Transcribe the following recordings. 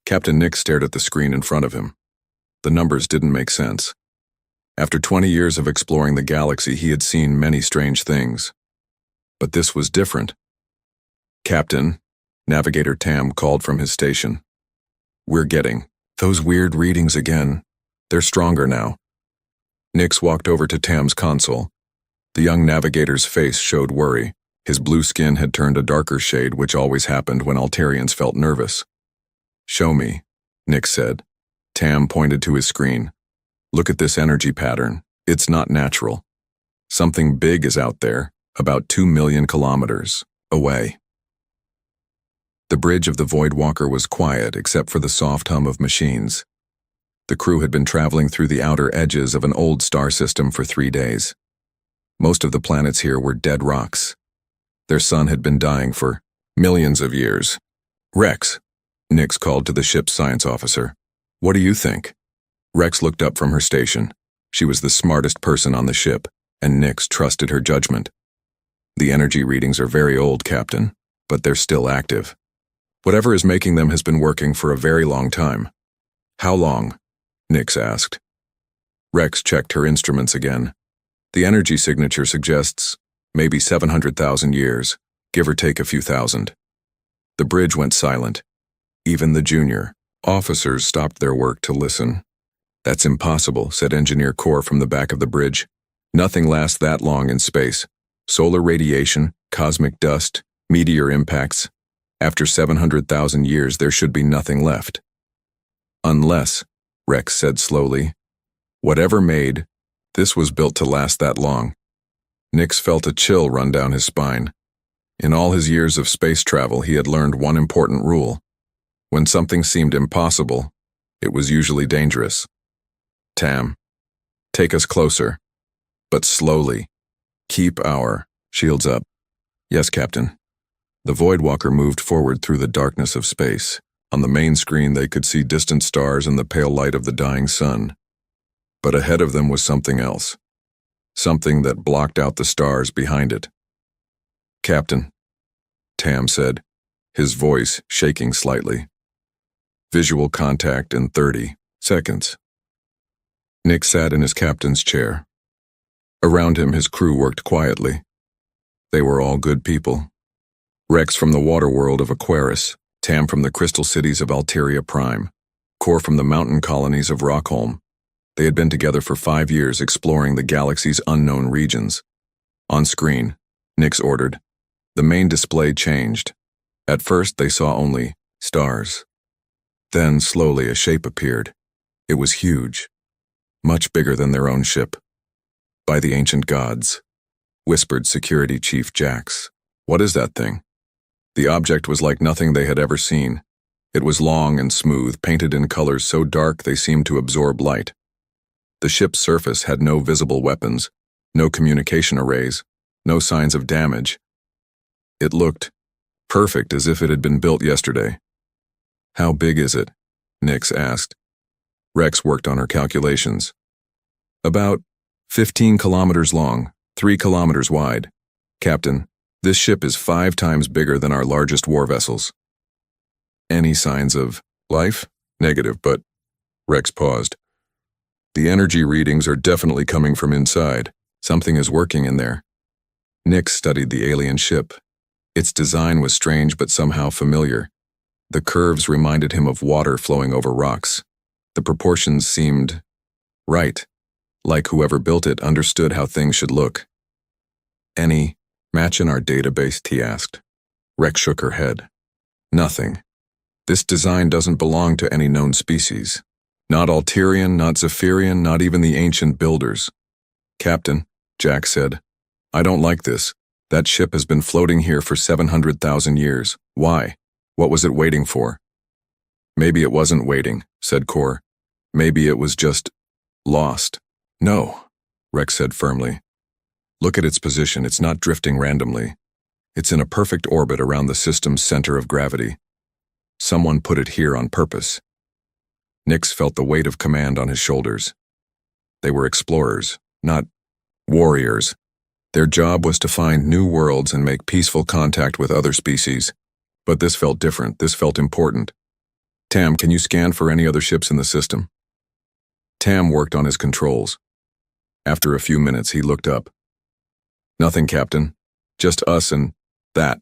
Captain Nick stared at the screen in front of him. The numbers didn't make sense. After 20 years of exploring the galaxy, he had seen many strange things. But this was different. "Captain," Navigator Tam called from his station. "We're getting those weird readings again. They're stronger now." Nix walked over to Tam's console. The young navigator's face showed worry. His blue skin had turned a darker shade, which always happened when Altarians felt nervous. "Show me," Nix said. Tam pointed to his screen. "Look at this energy pattern. It's not natural. Something big is out there, about 2 million kilometers away." The bridge of the Voidwalker was quiet except for the soft hum of machines. The crew had been traveling through the outer edges of an old star system for 3 days. Most of the planets here were dead rocks. Their sun had been dying for millions of years. "Rex," Nix called to the ship's science officer. "What do you think?" Rex looked up from her station. She was the smartest person on the ship, and Nix trusted her judgment. "The energy readings are very old, Captain, but they're still active. Whatever is making them has been working for a very long time." "How long?" Nix asked. Rex checked her instruments again. "The energy signature suggests maybe 700,000 years, give or take a few thousand." The bridge went silent. Even the junior officers stopped their work to listen. "That's impossible," said Engineer Core from the back of the bridge. "Nothing lasts that long in space. Solar radiation, cosmic dust, meteor impacts. After 700,000 years, there should be nothing left." "Unless," Rex said slowly, "whatever made, this was built to last that long." Nix felt a chill run down his spine. In all his years of space travel, he had learned one important rule. When something seemed impossible, it was usually dangerous. "Tam, take us closer, but slowly. Keep our shields up." "Yes, Captain." The Voidwalker moved forward through the darkness of space. On the main screen, they could see distant stars and the pale light of the dying sun. But ahead of them was something else. Something that blocked out the stars behind it. "Captain," Tam said, his voice shaking slightly. "Visual contact in 30 seconds." Nick sat in his captain's chair. Around him, his crew worked quietly. They were all good people. Rex from the water world of Aquarius, Tam from the crystal cities of Alteria Prime, Core from the mountain colonies of Rockholm. They had been together for 5 years exploring the galaxy's unknown regions. On screen, Nix ordered. The main display changed. At first, they saw only stars. Then, slowly, a shape appeared. It was huge, much bigger than their own ship. "By the ancient gods," whispered Security Chief Jax. "What is that thing?" The object was like nothing they had ever seen. It was long and smooth, painted in colors so dark they seemed to absorb light. The ship's surface had no visible weapons, no communication arrays, no signs of damage. It looked perfect, as if it had been built yesterday. "How big is it?" Nix asked. Rex worked on her calculations. "About 15 kilometers long, 3 kilometers wide. Captain, this ship is 5 times bigger than our largest war vessels." "Any signs of life?" "Negative, but..." Rex paused. "The energy readings are definitely coming from inside. Something is working in there." Nix studied the alien ship. Its design was strange but somehow familiar. The curves reminded him of water flowing over rocks. The proportions seemed right, like whoever built it understood how things should look. "Any match in our database?" he asked. Rex shook her head. "Nothing. This design doesn't belong to any known species. Not Alterian, not Zephyrian, not even the ancient builders." "Captain," Jack said, "I don't like this. That ship has been floating here for 700,000 years. Why? What was it waiting for?" "Maybe it wasn't waiting," said Core. "Maybe it was just lost." "No," Rex said firmly. "Look at its position. It's not drifting randomly. It's in a perfect orbit around the system's center of gravity. Someone put it here on purpose." Nix felt the weight of command on his shoulders. They were explorers, not warriors. Their job was to find new worlds and make peaceful contact with other species. But this felt different. This felt important. Tam, can you scan for any other ships in the system? Tam worked on his controls. After a few minutes, he looked up. Nothing, Captain. Just us and that.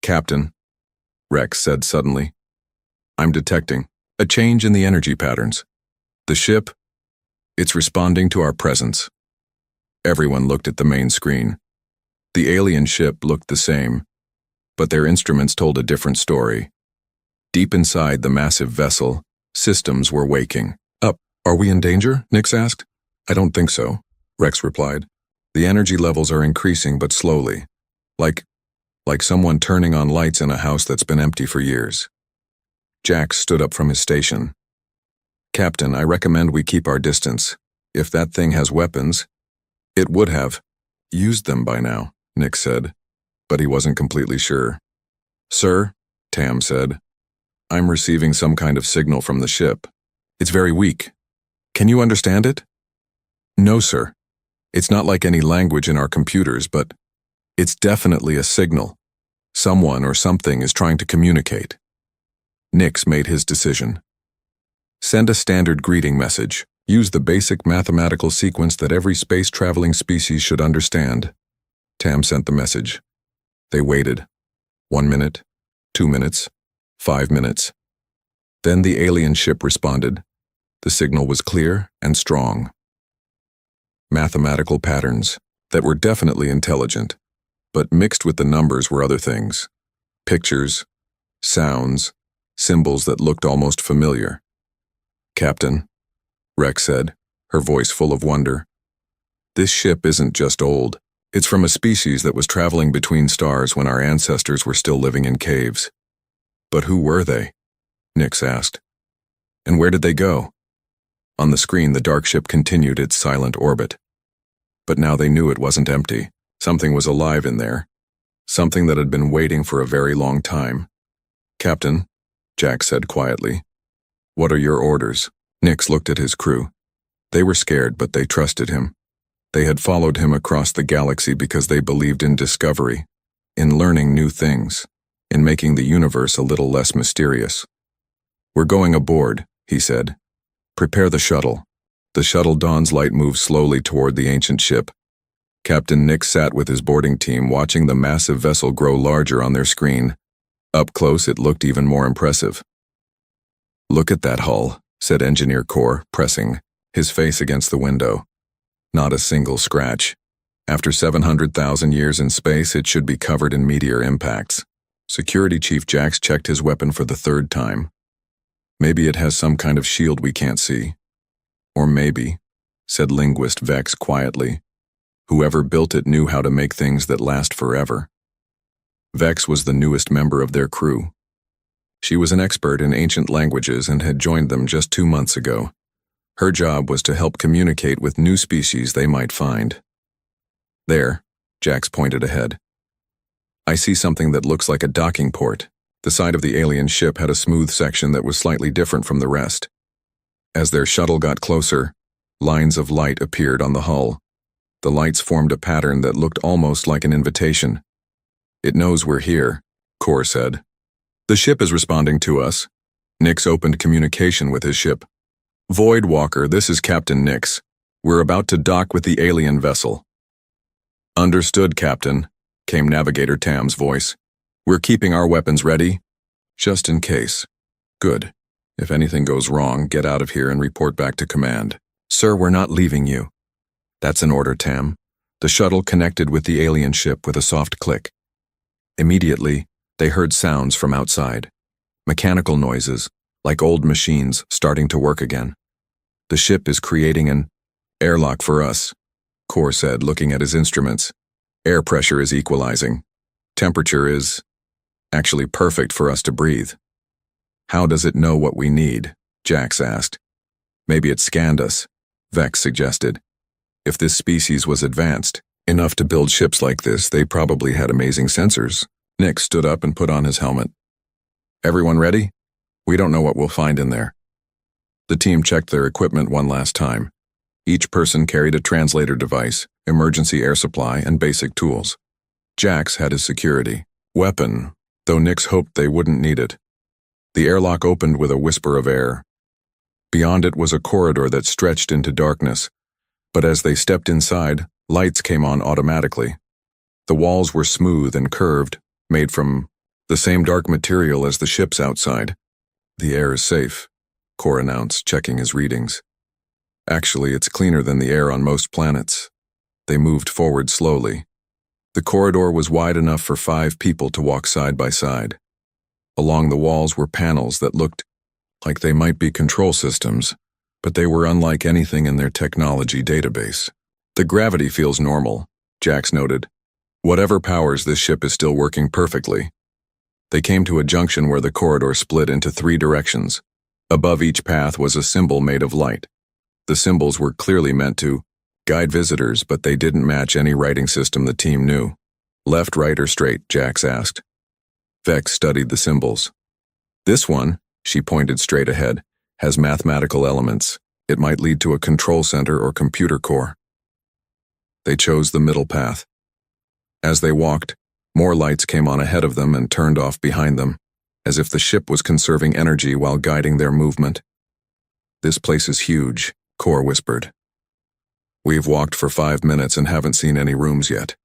Captain, Rex said suddenly. I'm detecting a change in the energy patterns. The ship, it's responding to our presence. Everyone looked at the main screen. The alien ship looked the same, but their instruments told a different story. Deep inside the massive vessel, systems were waking up. Are we in danger? Nix asked. I don't think so, Rex replied. The energy levels are increasing but slowly, like someone turning on lights in a house that's been empty for years. Jax stood up from his station. Captain, I recommend we keep our distance. If that thing has weapons, it would have used them by now, Nick said, but he wasn't completely sure. Sir, Tam said, I'm receiving some kind of signal from the ship. It's very weak. Can you understand it? No, sir. It's not like any language in our computers, but it's definitely a signal. Someone or something is trying to communicate. Nix made his decision. Send a standard greeting message. Use the basic mathematical sequence that every space-traveling species should understand. Tam sent the message. They waited. 1 minute, 2 minutes, 5 minutes. Then the alien ship responded. The signal was clear and strong. Mathematical patterns that were definitely intelligent, but mixed with the numbers were other things. Pictures, sounds, symbols that looked almost familiar. Captain, Rex said, her voice full of wonder. This ship isn't just old. It's from a species that was traveling between stars when our ancestors were still living in caves. But who were they? Nix asked. And where did they go? On the screen, the dark ship continued its silent orbit. But now they knew it wasn't empty. Something was alive in there. Something that had been waiting for a very long time. Captain, Jack said quietly. What are your orders? Nix looked at his crew. They were scared, but they trusted him. They had followed him across the galaxy because they believed in discovery, in learning new things, in making the universe a little less mysterious. We're going aboard, he said. Prepare the shuttle. The shuttle Dawn's light moved slowly toward the ancient ship. Captain Nix sat with his boarding team watching the massive vessel grow larger on their screen. Up close, it looked even more impressive. Look at that hull, said Engineer Core, pressing his face against the window. Not a single scratch. After 700,000 years in space, it should be covered in meteor impacts. Security Chief Jax checked his weapon for the 3rd time. Maybe it has some kind of shield we can't see. Or maybe, said Linguist Vex quietly, whoever built it knew how to make things that last forever. Vex was the newest member of their crew. She was an expert in ancient languages and had joined them just 2 months ago. Her job was to help communicate with new species they might find. There, Jax pointed ahead. I see something that looks like a docking port. The side of the alien ship had a smooth section that was slightly different from the rest. As their shuttle got closer, lines of light appeared on the hull. The lights formed a pattern that looked almost like an invitation. It knows we're here, Core said. The ship is responding to us. Nix opened communication with his ship. Void Walker, this is Captain Nix. We're about to dock with the alien vessel. Understood, Captain, came Navigator Tam's voice. We're keeping our weapons ready, just in case. Good. If anything goes wrong, get out of here and report back to command. Sir, we're not leaving you. That's an order, Tam. The shuttle connected with the alien ship with a soft click. Immediately, they heard sounds from outside. Mechanical noises, like old machines starting to work again. The ship is creating an airlock for us, Core said, looking at his instruments. Air pressure is equalizing. Temperature is actually perfect for us to breathe. How does it know what we need? Jax asked. Maybe it scanned us, Vex suggested. If this species was advanced enough to build ships like this, they probably had amazing sensors. Nick stood up and put on his helmet. Everyone ready? We don't know what we'll find in there. The team checked their equipment one last time. Each person carried a translator device, emergency air supply, and basic tools. Jax had his security weapon, though Nix hoped they wouldn't need it. The airlock opened with a whisper of air. Beyond it was a corridor that stretched into darkness, but as they stepped inside, lights came on automatically. The walls were smooth and curved, made from the same dark material as the ships outside. "The air is safe," Kor announced, checking his readings. "Actually, it's cleaner than the air on most planets." They moved forward slowly. The corridor was wide enough for 5 people to walk side by side. Along the walls were panels that looked like they might be control systems, but they were unlike anything in their technology database. "The gravity feels normal," Jax noted. "Whatever powers this ship is still working perfectly." They came to a junction where the corridor split into 3 directions. Above each path was a symbol made of light. The symbols were clearly meant to guide visitors, but they didn't match any writing system the team knew. "Left, right, or straight?" Jax asked. Vex studied the symbols. "This one," she pointed straight ahead, "has mathematical elements. It might lead to a control center or computer core." They chose the middle path. As they walked, more lights came on ahead of them and turned off behind them, as if the ship was conserving energy while guiding their movement. "This place is huge," Kor whispered. "We've walked for 5 minutes and haven't seen any rooms yet."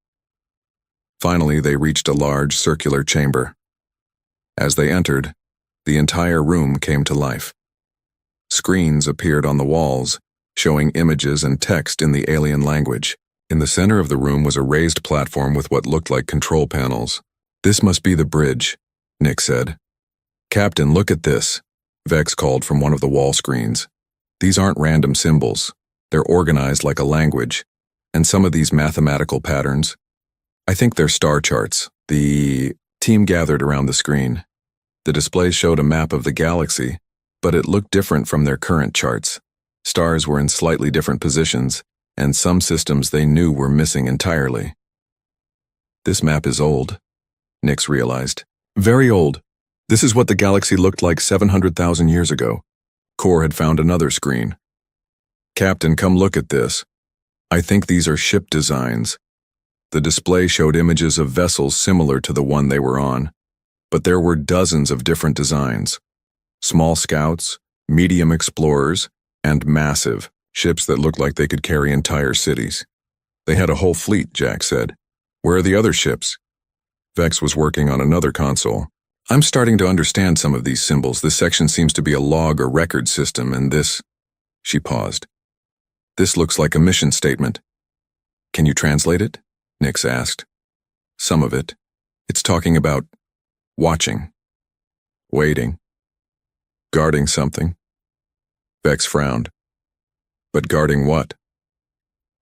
Finally, they reached a large circular chamber. As they entered, the entire room came to life. Screens appeared on the walls, showing images and text in the alien language. In the center of the room was a raised platform with what looked like control panels. "This must be the bridge," Nick said. "Captain, look at this," Vex called from one of the wall screens. "These aren't random symbols. They're organized like a language, and some of these mathematical patterns, I think they're star charts." The team gathered around the screen. The display showed a map of the galaxy, but it looked different from their current charts. Stars were in slightly different positions, and some systems they knew were missing entirely. "This map is old," Nix realized. "Very old. This is what the galaxy looked like 700,000 years ago." Kor had found another screen. "Captain, come look at this. I think these are ship designs." The display showed images of vessels similar to the one they were on, but there were dozens of different designs. Small scouts, medium explorers, and massive ships that looked like they could carry entire cities. "They had a whole fleet," Jack said. "Where are the other ships?" Vex was working on another console. "I'm starting to understand some of these symbols. This section seems to be a log or record system, and this..." She paused. "This looks like a mission statement." "Can you translate it?" Nix asked. "Some of it. It's talking about watching, waiting, guarding something." Vex frowned. "But guarding what?"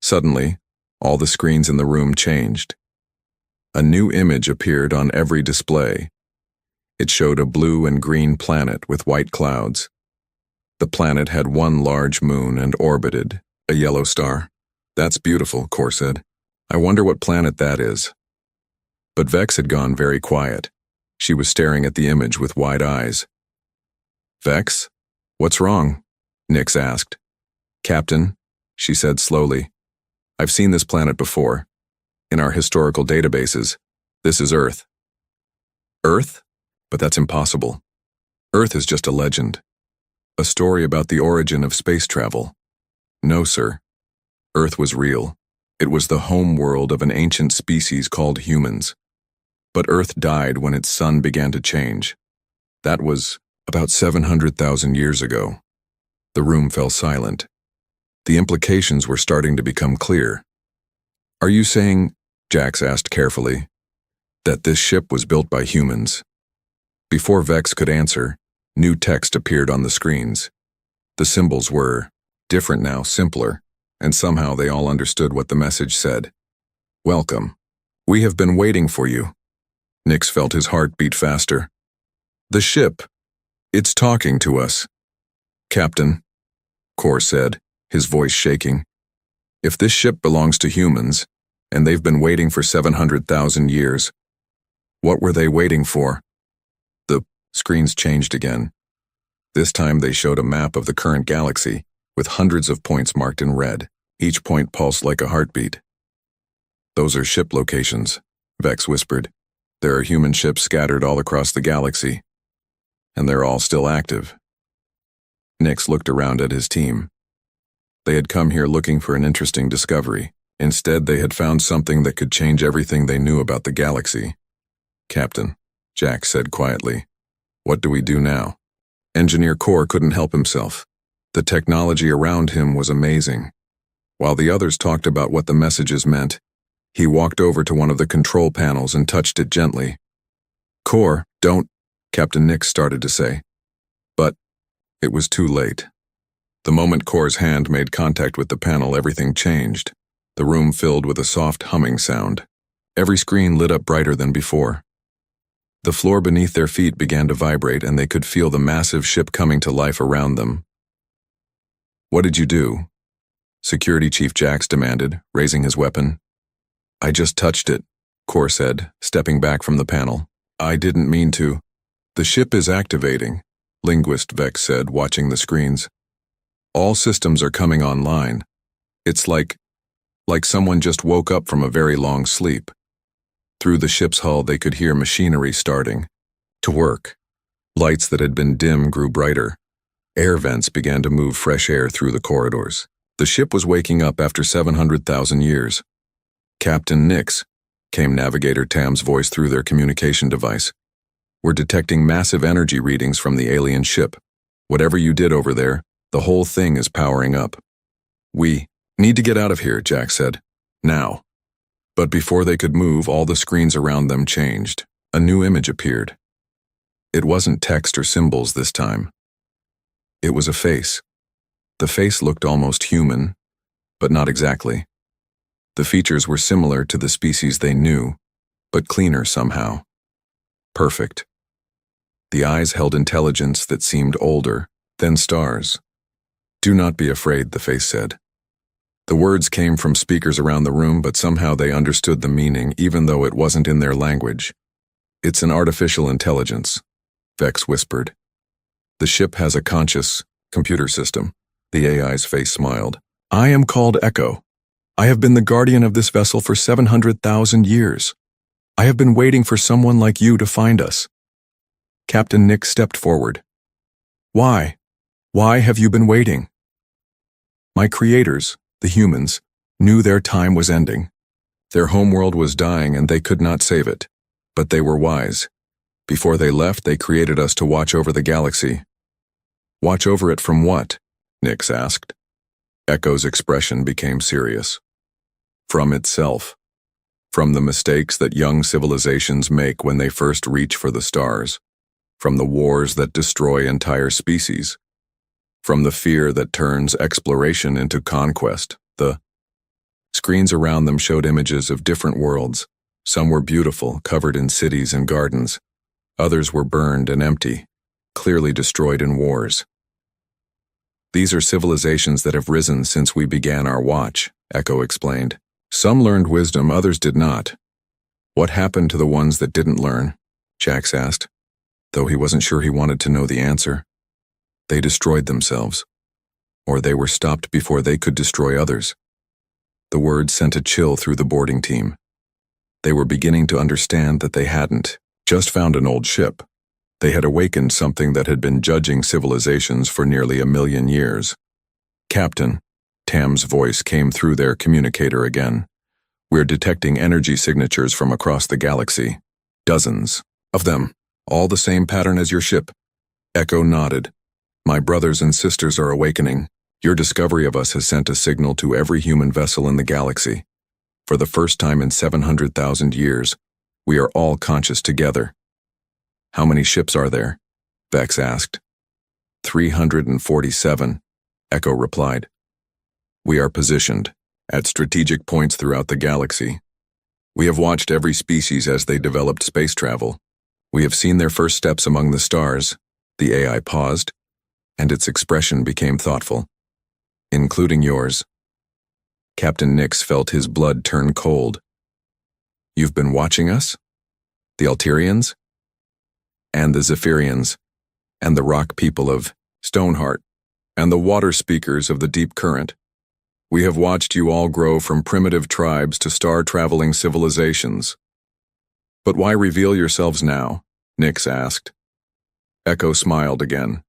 Suddenly, all the screens in the room changed. A new image appeared on every display. It showed a blue and green planet with white clouds. The planet had one large moon and orbited a yellow star. "That's beautiful," Kor said. "I wonder what planet that is." But Vex had gone very quiet. She was staring at the image with wide eyes. "Vex? What's wrong?" Nix asked. "Captain," she said slowly, "I've seen this planet before. In our historical databases, this is Earth." "Earth? But that's impossible. Earth is just a legend. A story about the origin of space travel." "No, sir. Earth was real. It was the home world of an ancient species called humans. But Earth died when its sun began to change. That was about 700,000 years ago." The room fell silent. The implications were starting to become clear. "Are you saying," Jax asked carefully, "that this ship was built by humans?" Before Vex could answer, new text appeared on the screens. The symbols were different now, simpler, and somehow they all understood what the message said. "Welcome. We have been waiting for you." Nix felt his heart beat faster. "The ship. It's talking to us." "Captain," Kor said, his voice shaking. "If this ship belongs to humans, and they've been waiting for 700,000 years, what were they waiting for?" The screens changed again. This time they showed a map of the current galaxy, with hundreds of points marked in red. Each point pulsed like a heartbeat. "Those are ship locations," Vex whispered. "There are human ships scattered all across the galaxy." and they're all still active. Nix looked around at his team. They had come here looking for an interesting discovery. Instead, they had found something that could change everything they knew about the galaxy. "Captain," Jack said quietly, "what do we do now?" Engineer Core couldn't help himself. The technology around him was amazing. While the others talked about what the messages meant, he walked over to one of the control panels and touched it gently. "Core, don't," Captain Nix started to say. But it was too late. The moment Core's hand made contact with the panel, everything changed. The room filled with a soft humming sound. Every screen lit up brighter than before. The floor beneath their feet began to vibrate, and they could feel the massive ship coming to life around them. "What did you do?" Security Chief Jax demanded, raising his weapon. "I just touched it," Core said, stepping back from the panel. "I didn't mean to." "The ship is activating," Linguist Vex said, watching the screens. "All systems are coming online. It's like someone just woke up from a very long sleep." Through the ship's hull, they could hear machinery starting to work. Lights that had been dim grew brighter. Air vents began to move fresh air through the corridors. The ship was waking up after 700,000 years. "Captain Nix," came Navigator Tam's voice through their communication device. "We're detecting massive energy readings from the alien ship. Whatever you did over there, the whole thing is powering up." "We need to get out of here," Jack said. "Now." But before they could move, all the screens around them changed. A new image appeared. It wasn't text or symbols this time. It was a face. The face looked almost human, but not exactly. The features were similar to the species they knew, but cleaner somehow. Perfect. The eyes held intelligence that seemed older than stars. "Do not be afraid," the face said. The words came from speakers around the room, but somehow they understood the meaning, even though it wasn't in their language. "It's an artificial intelligence," Vex whispered. "The ship has a conscious computer system." The AI's face smiled. "I am called Echo. I have been the guardian of this vessel for 700,000 years. I have been waiting for someone like you to find us." Captain Nix stepped forward. "Why? Why have you been waiting?" "My creators, the humans, knew their time was ending. Their homeworld was dying and they could not save it. But they were wise. Before they left, they created us to watch over the galaxy." "Watch over it from what?" Nix asked. Echo's expression became serious. "From itself. From the mistakes that young civilizations make when they first reach for the stars. From the wars that destroy entire species. From the fear that turns exploration into conquest." The screens around them showed images of different worlds. Some were beautiful, covered in cities and gardens. Others were burned and empty, clearly destroyed in wars. "These are civilizations that have risen since we began our watch," Echo explained. "Some learned wisdom, others did not." "What happened to the ones that didn't learn?" Jax asked, though he wasn't sure he wanted to know the answer. "They destroyed themselves. Or they were stopped before they could destroy others." The word sent a chill through the boarding team. They were beginning to understand that they hadn't just found an old ship. They had awakened something that had been judging civilizations for nearly 1,000,000 years. "Captain," Tam's voice came through their communicator again. "We're detecting energy signatures from across the galaxy. Dozens of them, all the same pattern as your ship." Echo nodded. "My brothers and sisters are awakening. Your discovery of us has sent a signal to every human vessel in the galaxy. For the first time in 700,000 years, we are all conscious together." "How many ships are there?" Vex asked. 347, Echo replied. "We are positioned at strategic points throughout the galaxy. We have watched every species as they developed space travel. We have seen their first steps among the stars." The AI paused, and its expression became thoughtful. "Including yours." Captain Nix felt his blood turn cold. "You've been watching us? The Alterians? And the Zephyrians? And the rock people of Stoneheart? And the water speakers of the deep current? We have watched you all grow from primitive tribes to star-traveling civilizations." "But why reveal yourselves now?" Nix asked. Echo smiled again.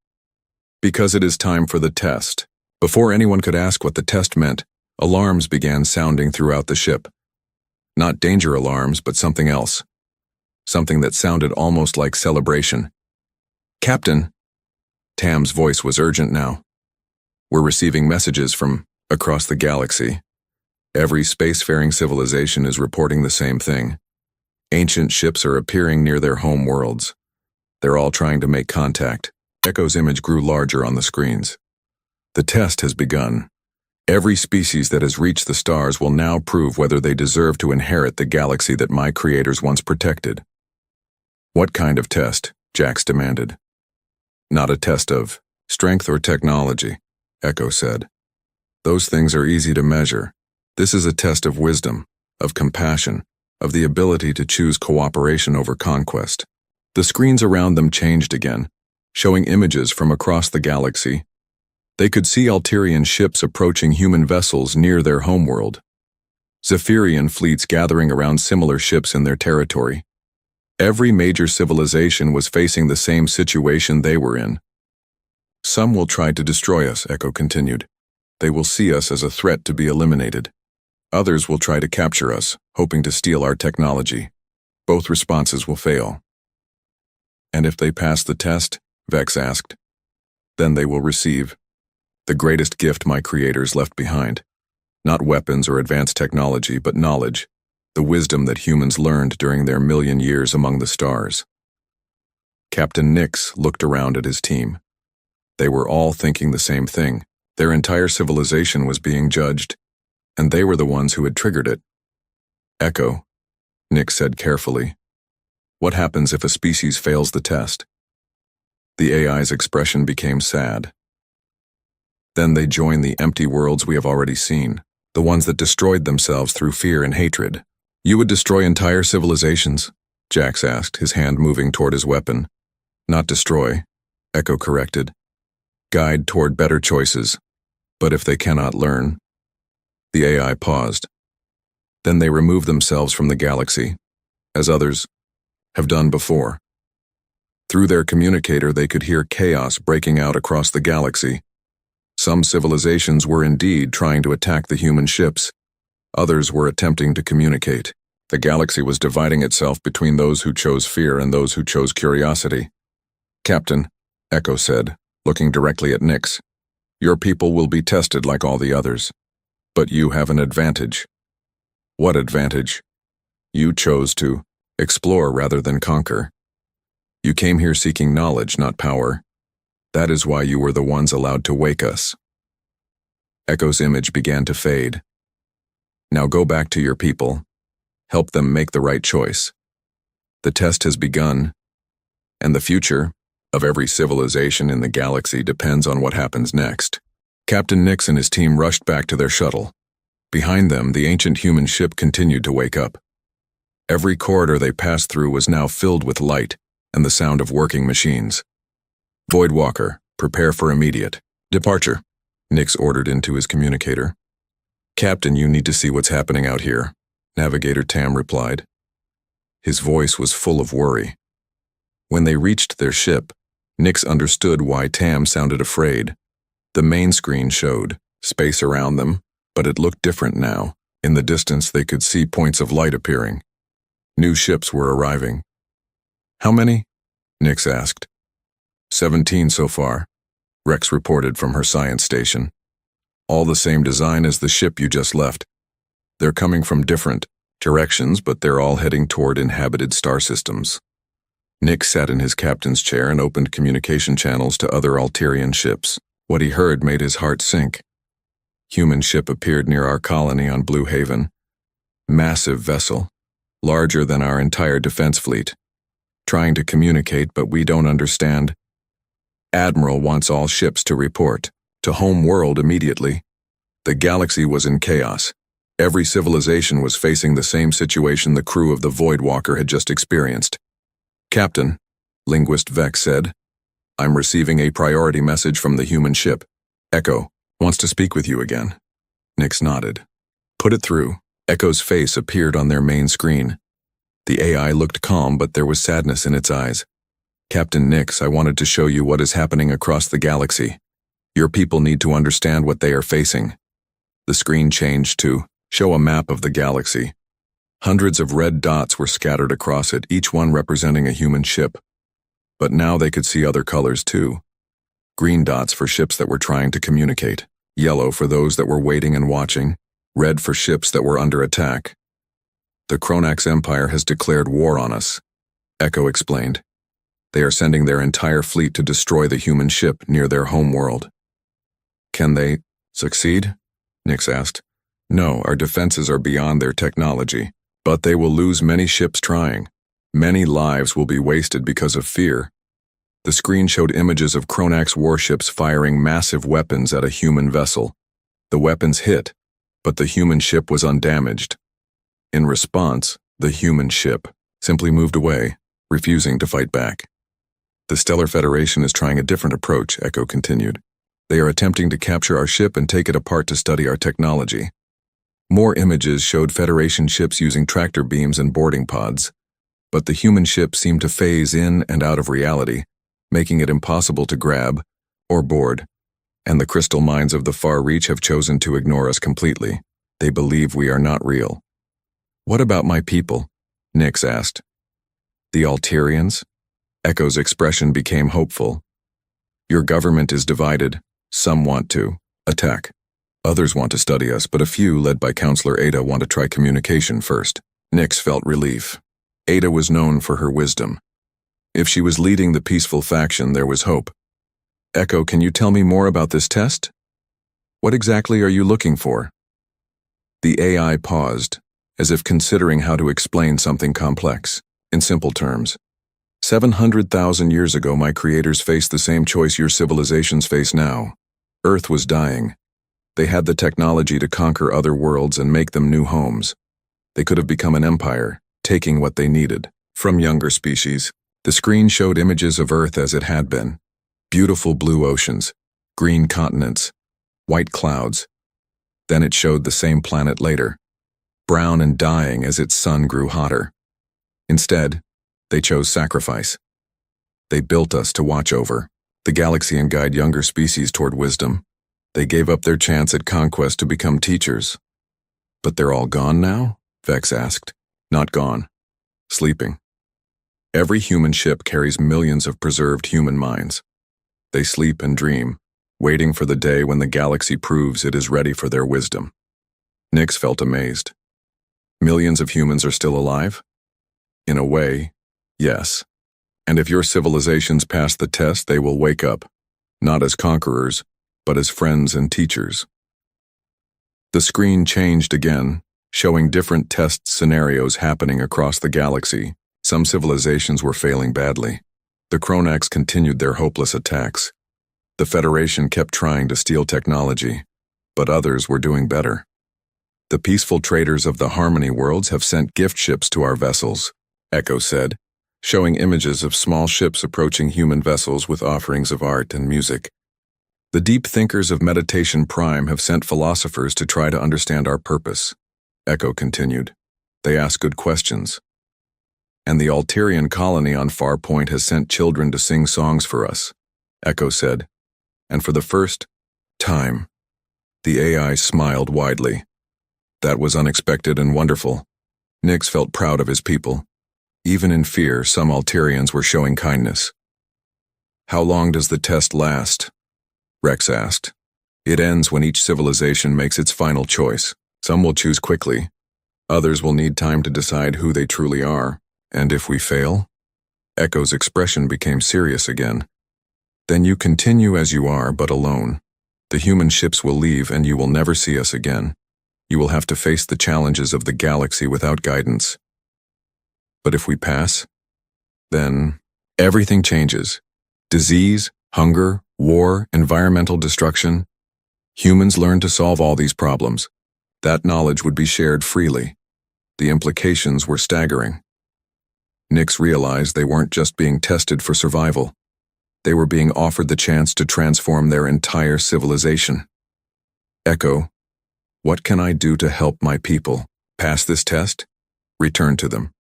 Because it is time for the test. Before anyone could ask what the test meant, alarms began sounding throughout the ship. Not danger alarms, but something else. Something that sounded almost like celebration. "Captain," Tam's voice was urgent now. "We're receiving messages from across the galaxy. Every spacefaring civilization is reporting the same thing. Ancient ships are appearing near their home worlds. They're all trying to make contact." Echo's image grew larger on the screens. "The test has begun. Every species that has reached the stars will now prove whether they deserve to inherit the galaxy that my creators once protected." "What kind of test?" Jax demanded. "Not a test of strength or technology," Echo said. "Those things are easy to measure. This is a test of wisdom, of compassion, of the ability to choose cooperation over conquest." The screens around them changed again, showing images from across the galaxy. They could see Alterian ships approaching human vessels near their homeworld. Zephyrian fleets gathering around similar ships in their territory. Every major civilization was facing the same situation they were in. "Some will try to destroy us," Echo continued. "They will see us as a threat to be eliminated. Others will try to capture us, hoping to steal our technology. Both responses will fail." "And if they pass the test?" Vex asked. "Then they will receive the greatest gift my creators left behind. Not weapons or advanced technology, but knowledge, the wisdom that humans learned during their million years among the stars." Captain Nix looked around at his team. They were all thinking the same thing. Their entire civilization was being judged, and they were the ones who had triggered it. "Echo," Nix said carefully, "what happens if a species fails the test?" The AI's expression became sad. "Then they join the empty worlds we have already seen, the ones that destroyed themselves through fear and hatred." "You would destroy entire civilizations?" Jax asked, his hand moving toward his weapon. "Not destroy," Echo corrected. "Guide toward better choices. But if they cannot learn..." The AI paused. "Then they remove themselves from the galaxy, as others have done before." Through their communicator they could hear chaos breaking out across the galaxy. Some civilizations were indeed trying to attack the human ships. Others were attempting to communicate. The galaxy was dividing itself between those who chose fear and those who chose curiosity. "Captain," Echo said, looking directly at Nix, "your people will be tested like all the others. But you have an advantage." "What advantage?" "You chose to explore rather than conquer. You came here seeking knowledge, not power. That is why you were the ones allowed to wake us." Echo's image began to fade. "Now go back to your people. Help them make the right choice. The test has begun, and the future of every civilization in the galaxy depends on what happens next." Captain Nix and his team rushed back to their shuttle. Behind them, the ancient human ship continued to wake up. Every corridor they passed through was now filled with light and the sound of working machines. "Voidwalker, prepare for immediate departure," Nix ordered into his communicator. "Captain, you need to see what's happening out here," Navigator Tam replied. His voice was full of worry. When they reached their ship, Nix understood why Tam sounded afraid. The main screen showed space around them, but it looked different now. In the distance they could see points of light appearing. New ships were arriving. "How many?" Nix asked. 17 so far, Rex reported from her science station. "All the same design as the ship you just left. They're coming from different directions, but they're all heading toward inhabited star systems." Nick sat in his captain's chair and opened communication channels to other Alterian ships. What he heard made his heart sink. Human ship appeared near our colony on Blue Haven. Massive vessel, larger than our entire defense fleet. Trying to communicate, but we don't understand. Admiral wants all ships to report to home world immediately. The galaxy was in chaos. Every civilization was facing the same situation the crew of the Voidwalker had just experienced. "Captain," linguist Vex said, "I'm receiving a priority message from the human ship. Echo wants to speak with you again." Nix nodded. "Put it through." Echo's face appeared on their main screen. The AI looked calm, but there was sadness in its eyes. Captain Nix, I wanted to show you what is happening across the galaxy. Your people need to understand what they are facing. The screen changed to show a map of the galaxy. Hundreds of red dots were scattered across it, each one representing a human ship. But now they could see other colors too. Green dots for ships that were trying to communicate, yellow for those that were waiting and watching, red for ships that were under attack. The Kronax Empire has declared war on us, Echo explained. They are sending their entire fleet to destroy the human ship near their home world. Can they succeed? Nix asked. No, our defenses are beyond their technology, but they will lose many ships trying. Many lives will be wasted because of fear. The screen showed images of Kronax warships firing massive weapons at a human vessel. The weapons hit, but the human ship was undamaged. In response, the human ship simply moved away, refusing to fight back. The Stellar Federation is trying a different approach, Echo continued. They are attempting to capture our ship and take it apart to study our technology. More images showed Federation ships using tractor beams and boarding pods, but the human ship seemed to phase in and out of reality, making it impossible to grab or board, and the crystal minds of the far reach have chosen to ignore us completely. They believe we are not real. What about my people? Nix asked. The Alterians? Echo's expression became hopeful. Your government is divided. Some want to attack. Others want to study us, but a few, led by Counselor Ada, want to try communication first. Nix felt relief. Ada was known for her wisdom. If she was leading the peaceful faction, there was hope. Echo, can you tell me more about this test? What exactly are you looking for? The AI paused, as if considering how to explain something complex. In simple terms, 700,000 years ago, my creators faced the same choice your civilizations face now. Earth was dying. They had the technology to conquer other worlds and make them new homes. They could have become an empire, taking what they needed from younger species. The screen showed images of Earth as it had been. Beautiful blue oceans, green continents, white clouds. Then it showed the same planet later, brown and dying as its sun grew hotter. Instead, they chose sacrifice. They built us to watch over the galaxy and guide younger species toward wisdom. They gave up their chance at conquest to become teachers. But they're all gone now? Vex asked. Not gone. Sleeping. Every human ship carries millions of preserved human minds. They sleep and dream, waiting for the day when the galaxy proves it is ready for their wisdom. Nix felt amazed. Millions of humans are still alive? In a way, yes. And if your civilizations pass the test, they will wake up, not as conquerors, but as friends and teachers. The screen changed again, showing different test scenarios happening across the galaxy. Some civilizations were failing badly. The Kronax continued their hopeless attacks. The Federation kept trying to steal technology, but others were doing better. The peaceful traders of the Harmony worlds have sent gift ships to our vessels, Echo said, showing images of small ships approaching human vessels with offerings of art and music. The deep thinkers of Meditation Prime have sent philosophers to try to understand our purpose, Echo continued. They ask good questions. And the Alterian colony on Far Point has sent children to sing songs for us, Echo said. And for the first time, the AI smiled widely. That was unexpected and wonderful. Nix felt proud of his people. Even in fear, some Alterians were showing kindness. How long does the test last? Rex asked. It ends when each civilization makes its final choice. Some will choose quickly. Others will need time to decide who they truly are. And if we fail? Echo's expression became serious again. Then you continue as you are, but alone. The human ships will leave and you will never see us again. You will have to face the challenges of the galaxy without guidance. But if we pass, then everything changes. Disease, hunger, war, environmental destruction. Humans learn to solve all these problems. That knowledge would be shared freely. The implications were staggering. Nix realized they weren't just being tested for survival. They were being offered the chance to transform their entire civilization. Echo, what can I do to help my people? Pass this test? Return to them.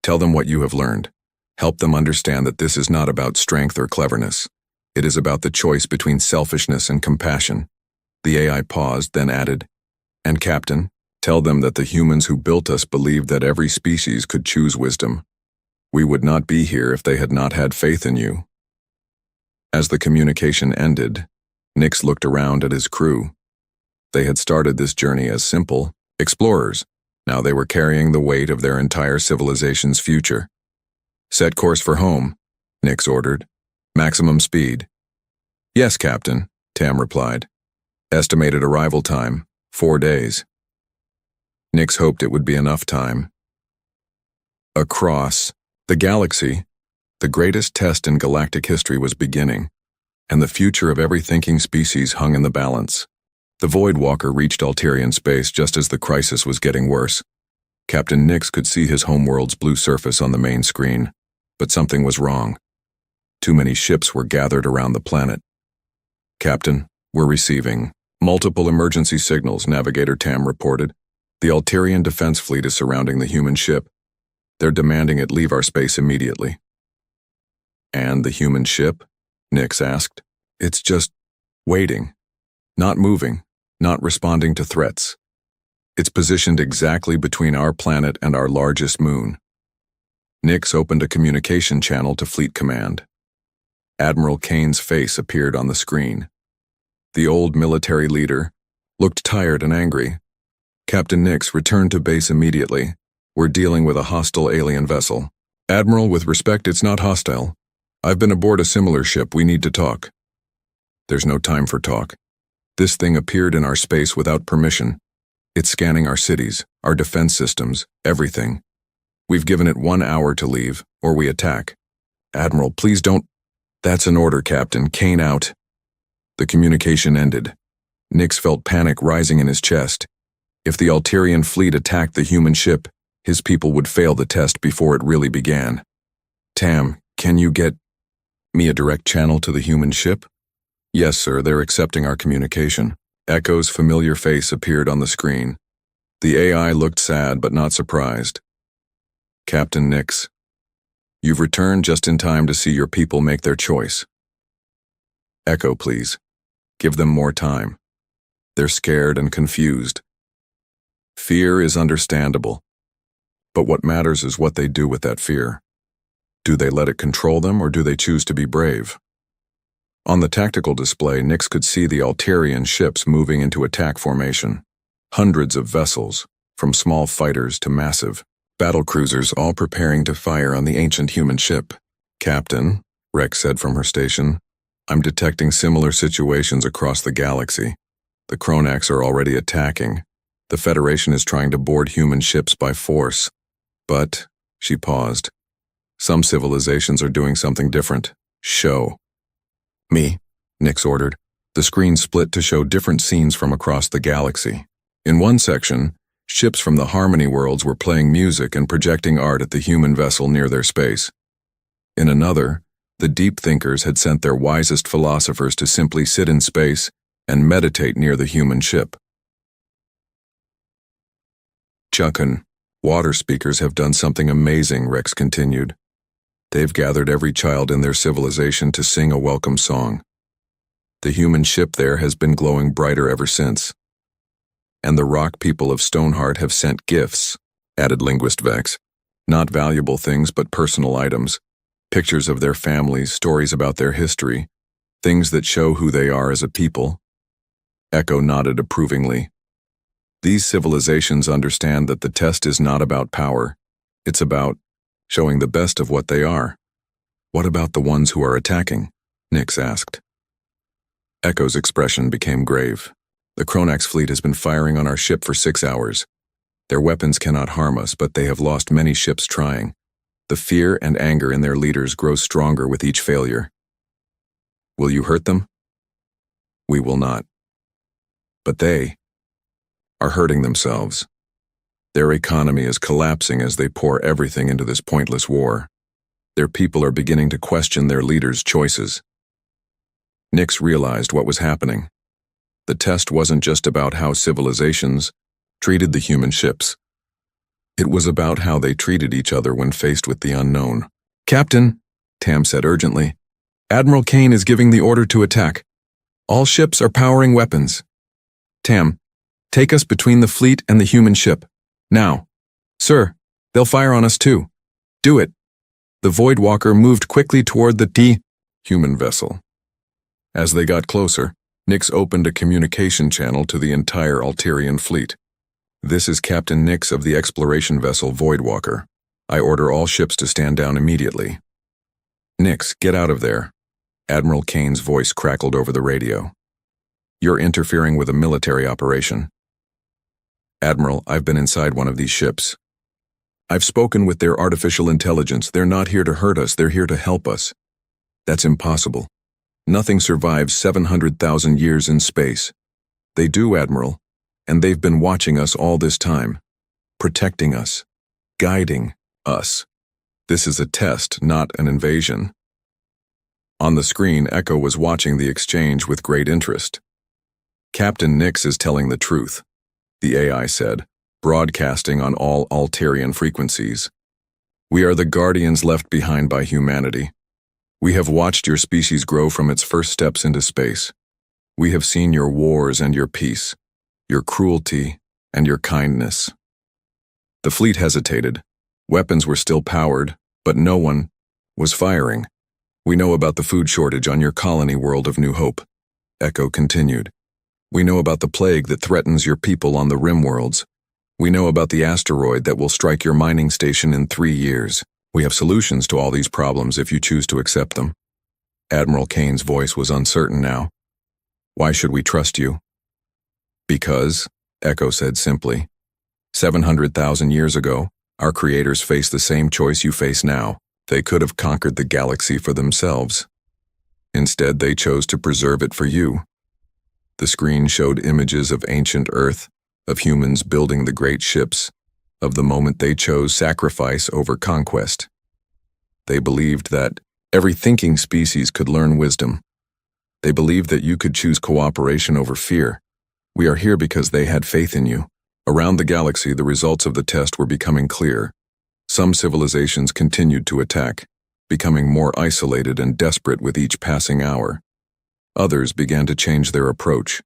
Tell them what you have learned. Help them understand that this is not about strength or cleverness. It is about the choice between selfishness and compassion. The AI paused, then added, "And Captain, tell them that the humans who built us believed that every species could choose wisdom. We would not be here if they had not had faith in you." As the communication ended, Nix looked around at his crew. They had started this journey as simple explorers. Now they were carrying the weight of their entire civilization's future. "Set course for home," Nix ordered. "Maximum speed." "Yes, Captain," Tam replied. "Estimated arrival time, 4 days." Nix hoped it would be enough time. Across the galaxy, the greatest test in galactic history was beginning, and the future of every thinking species hung in the balance. The Void Walker reached Alterian space just as the crisis was getting worse. Captain Nix could see his homeworld's blue surface on the main screen, but something was wrong. Too many ships were gathered around the planet. "Captain, we're receiving multiple emergency signals," Navigator Tam reported. "The Alterian defense fleet is surrounding the human ship. They're demanding it leave our space immediately." "And the human ship?" Nix asked. "It's just waiting, not moving, not responding to threats. It's positioned exactly between our planet and our largest moon." Nix opened a communication channel to Fleet Command. Admiral Kane's face appeared on the screen. The old military leader looked tired and angry. "Captain Nix, return to base immediately. We're dealing with a hostile alien vessel." "Admiral, with respect, it's not hostile. I've been aboard a similar ship. We need to talk." "There's no time for talk. This thing appeared in our space without permission. It's scanning our cities, our defense systems, everything. We've given it 1 hour to leave, or we attack." "Admiral, please don't—" "That's an order, Captain. Kane out." The communication ended. Nix felt panic rising in his chest. If the Alterian fleet attacked the human ship, his people would fail the test before it really began. "Tam, can you get me a direct channel to the human ship?" "Yes, sir, they're accepting our communication." Echo's familiar face appeared on the screen. The AI looked sad but not surprised. "Captain Nix, you've returned just in time to see your people make their choice. Echo, please. Give them more time. They're scared and confused. Fear is understandable. But what matters is what they do with that fear. Do they let it control them, or do they choose to be brave?" On the tactical display, Nix could see the Alterian ships moving into attack formation. Hundreds of vessels, from small fighters to massive battlecruisers, all preparing to fire on the ancient human ship. "Captain," Rex said from her station, "I'm detecting similar situations across the galaxy. The Kronax are already attacking. The Federation is trying to board human ships by force. But," she paused, "some civilizations are doing something different. Show." "Me," Nix ordered. The screen split to show different scenes from across the galaxy. In one section, ships from the Harmony worlds were playing music and projecting art at the human vessel near their space. In another, the deep thinkers had sent their wisest philosophers to simply sit in space and meditate near the human ship. "Chukun, water speakers have done something amazing," Rex continued. "They've gathered every child in their civilization to sing a welcome song. The human ship there has been glowing brighter ever since. And the rock people of Stoneheart have sent gifts," added Linguist Vex. "Not valuable things, but personal items. Pictures of their families, stories about their history, things that show who they are as a people." Echo nodded approvingly. "These civilizations understand that the test is not about power. It's about showing the best of what they are." "What about the ones who are attacking?" Nix asked. Echo's expression became grave. "The Kronax fleet has been firing on our ship for 6 hours. Their weapons cannot harm us, but they have lost many ships trying. The fear and anger in their leaders grows stronger with each failure." "Will you hurt them?" "We will not. But they are hurting themselves. Their economy is collapsing as they pour everything into this pointless war. Their people are beginning to question their leaders' choices." Nix realized what was happening. The test wasn't just about how civilizations treated the human ships. It was about how they treated each other when faced with the unknown. Captain, Tam said urgently, Admiral Kane is giving the order to attack. All ships are powering weapons. Tam, take us between the fleet and the human ship. Now. Sir, they'll fire on us too. Do it. The Voidwalker moved quickly toward the human vessel. As they got closer, Nix opened a communication channel to the entire Alterian fleet. This is Captain Nix of the exploration vessel Voidwalker. I order all ships to stand down immediately. Nix, get out of there. Admiral Kane's voice crackled over the radio. You're interfering with a military operation. Admiral, I've been inside one of these ships. I've spoken with their artificial intelligence. They're not here to hurt us, they're here to help us. That's impossible. Nothing survives 700,000 years in space. They do, Admiral, and they've been watching us all this time, protecting us, guiding us. This is a test, not an invasion. On the screen, Echo was watching the exchange with great interest. Captain Nix is telling the truth, the AI said, broadcasting on all Alterian frequencies. We are the guardians left behind by humanity. We have watched your species grow from its first steps into space. We have seen your wars and your peace, your cruelty and your kindness. The fleet hesitated. Weapons were still powered, but no one was firing. We know about the food shortage on your colony world of New Hope. Echo continued. We know about the plague that threatens your people on the rim worlds. We know about the asteroid that will strike your mining station in 3 years. We have solutions to all these problems if you choose to accept them. Admiral Kane's voice was uncertain now. Why should we trust you? Because, Echo said simply, 700,000 years ago, our creators faced the same choice you face now. They could have conquered the galaxy for themselves. Instead, they chose to preserve it for you. The screen showed images of ancient Earth, of humans building the great ships, of the moment they chose sacrifice over conquest. They believed that every thinking species could learn wisdom. They believed that you could choose cooperation over fear. We are here because they had faith in you. Around the galaxy, the results of the test were becoming clear. Some civilizations continued to attack, becoming more isolated and desperate with each passing hour. Others began to change their approach.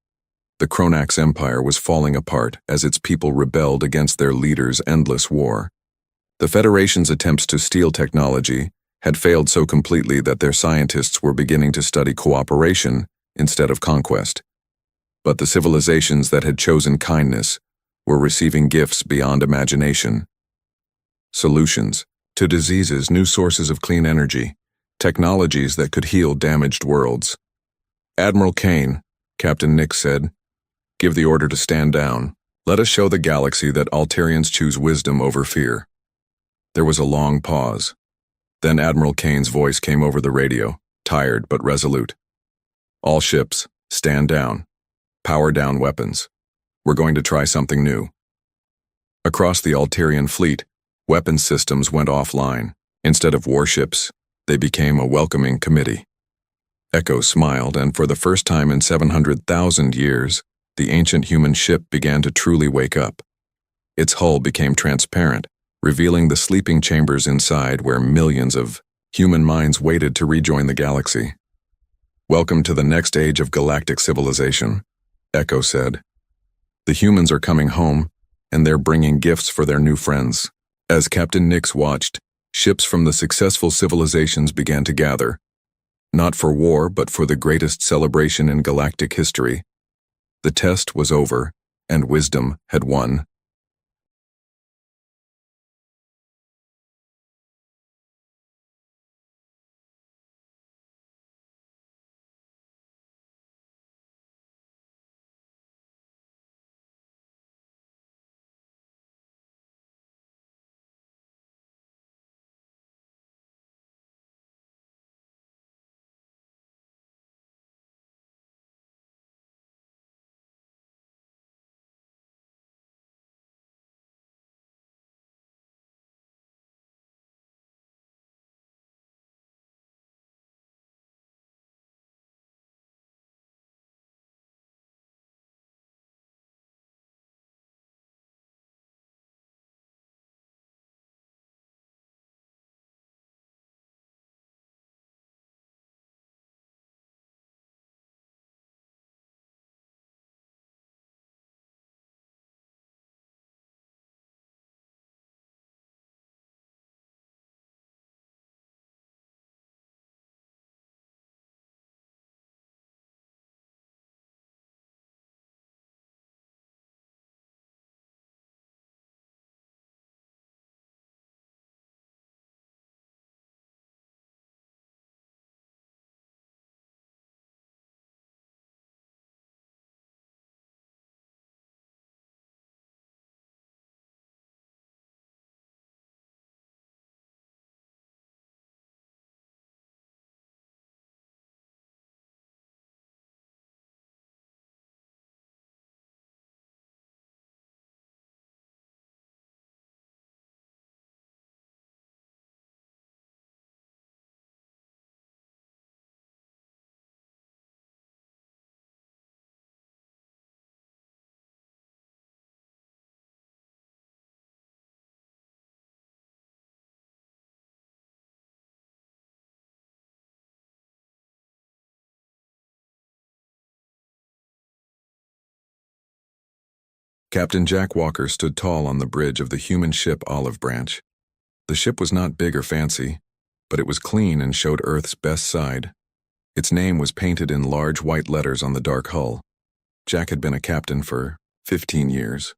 The Kronax Empire was falling apart as its people rebelled against their leaders' endless war. The Federation's attempts to steal technology had failed so completely that their scientists were beginning to study cooperation instead of conquest. But the civilizations that had chosen kindness were receiving gifts beyond imagination. Solutions to diseases, new sources of clean energy, technologies that could heal damaged worlds. Admiral Kane, Captain Nix said, give the order to stand down. Let us show the galaxy that Alterians choose wisdom over fear. There was a long pause. Then Admiral Kane's voice came over the radio, tired but resolute. All ships, stand down. Power down weapons. We're going to try something new. Across the Alterian fleet, weapons systems went offline. Instead of warships, they became a welcoming committee. Echo smiled, and for the first time in 700,000 years, the ancient human ship began to truly wake up. Its hull became transparent, revealing the sleeping chambers inside where millions of human minds waited to rejoin the galaxy. Welcome to the next age of galactic civilization, Echo said. The humans are coming home, and they're bringing gifts for their new friends. As Captain Nix watched, ships from the successful civilizations began to gather, not for war but for the greatest celebration in galactic history. The test was over, and wisdom had won. Captain Jack Walker stood tall on the bridge of the human ship Olive Branch. The ship was not big or fancy, but it was clean and showed Earth's best side. Its name was painted in large white letters on the dark hull. Jack had been a captain for 15 years.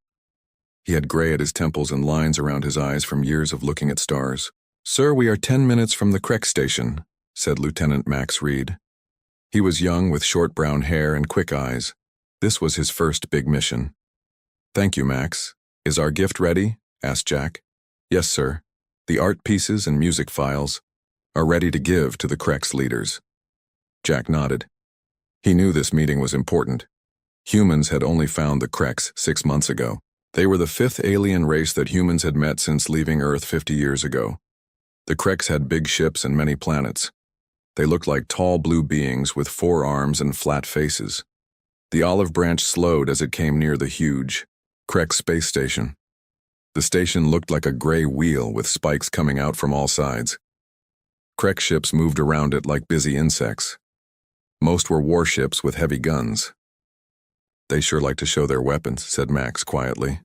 He had gray at his temples and lines around his eyes from years of looking at stars. "Sir, we are 10 minutes from the Crex station," said Lieutenant Max Reed. He was young with short brown hair and quick eyes. This was his first big mission. "Thank you, Max. Is our gift ready?" asked Jack. "Yes, sir. The art pieces and music files are ready to give to the Crex leaders." Jack nodded. He knew this meeting was important. Humans had only found the Crex 6 months ago. They were the 5th alien race that humans had met since leaving Earth 50 years ago. The Crex had big ships and many planets. They looked like tall blue beings with 4 arms and flat faces. The Olive Branch slowed as it came near the huge Crex space station. The station looked like a gray wheel with spikes coming out from all sides. Crex ships moved around it like busy insects. Most were warships with heavy guns. "They sure like to show their weapons," said Max quietly.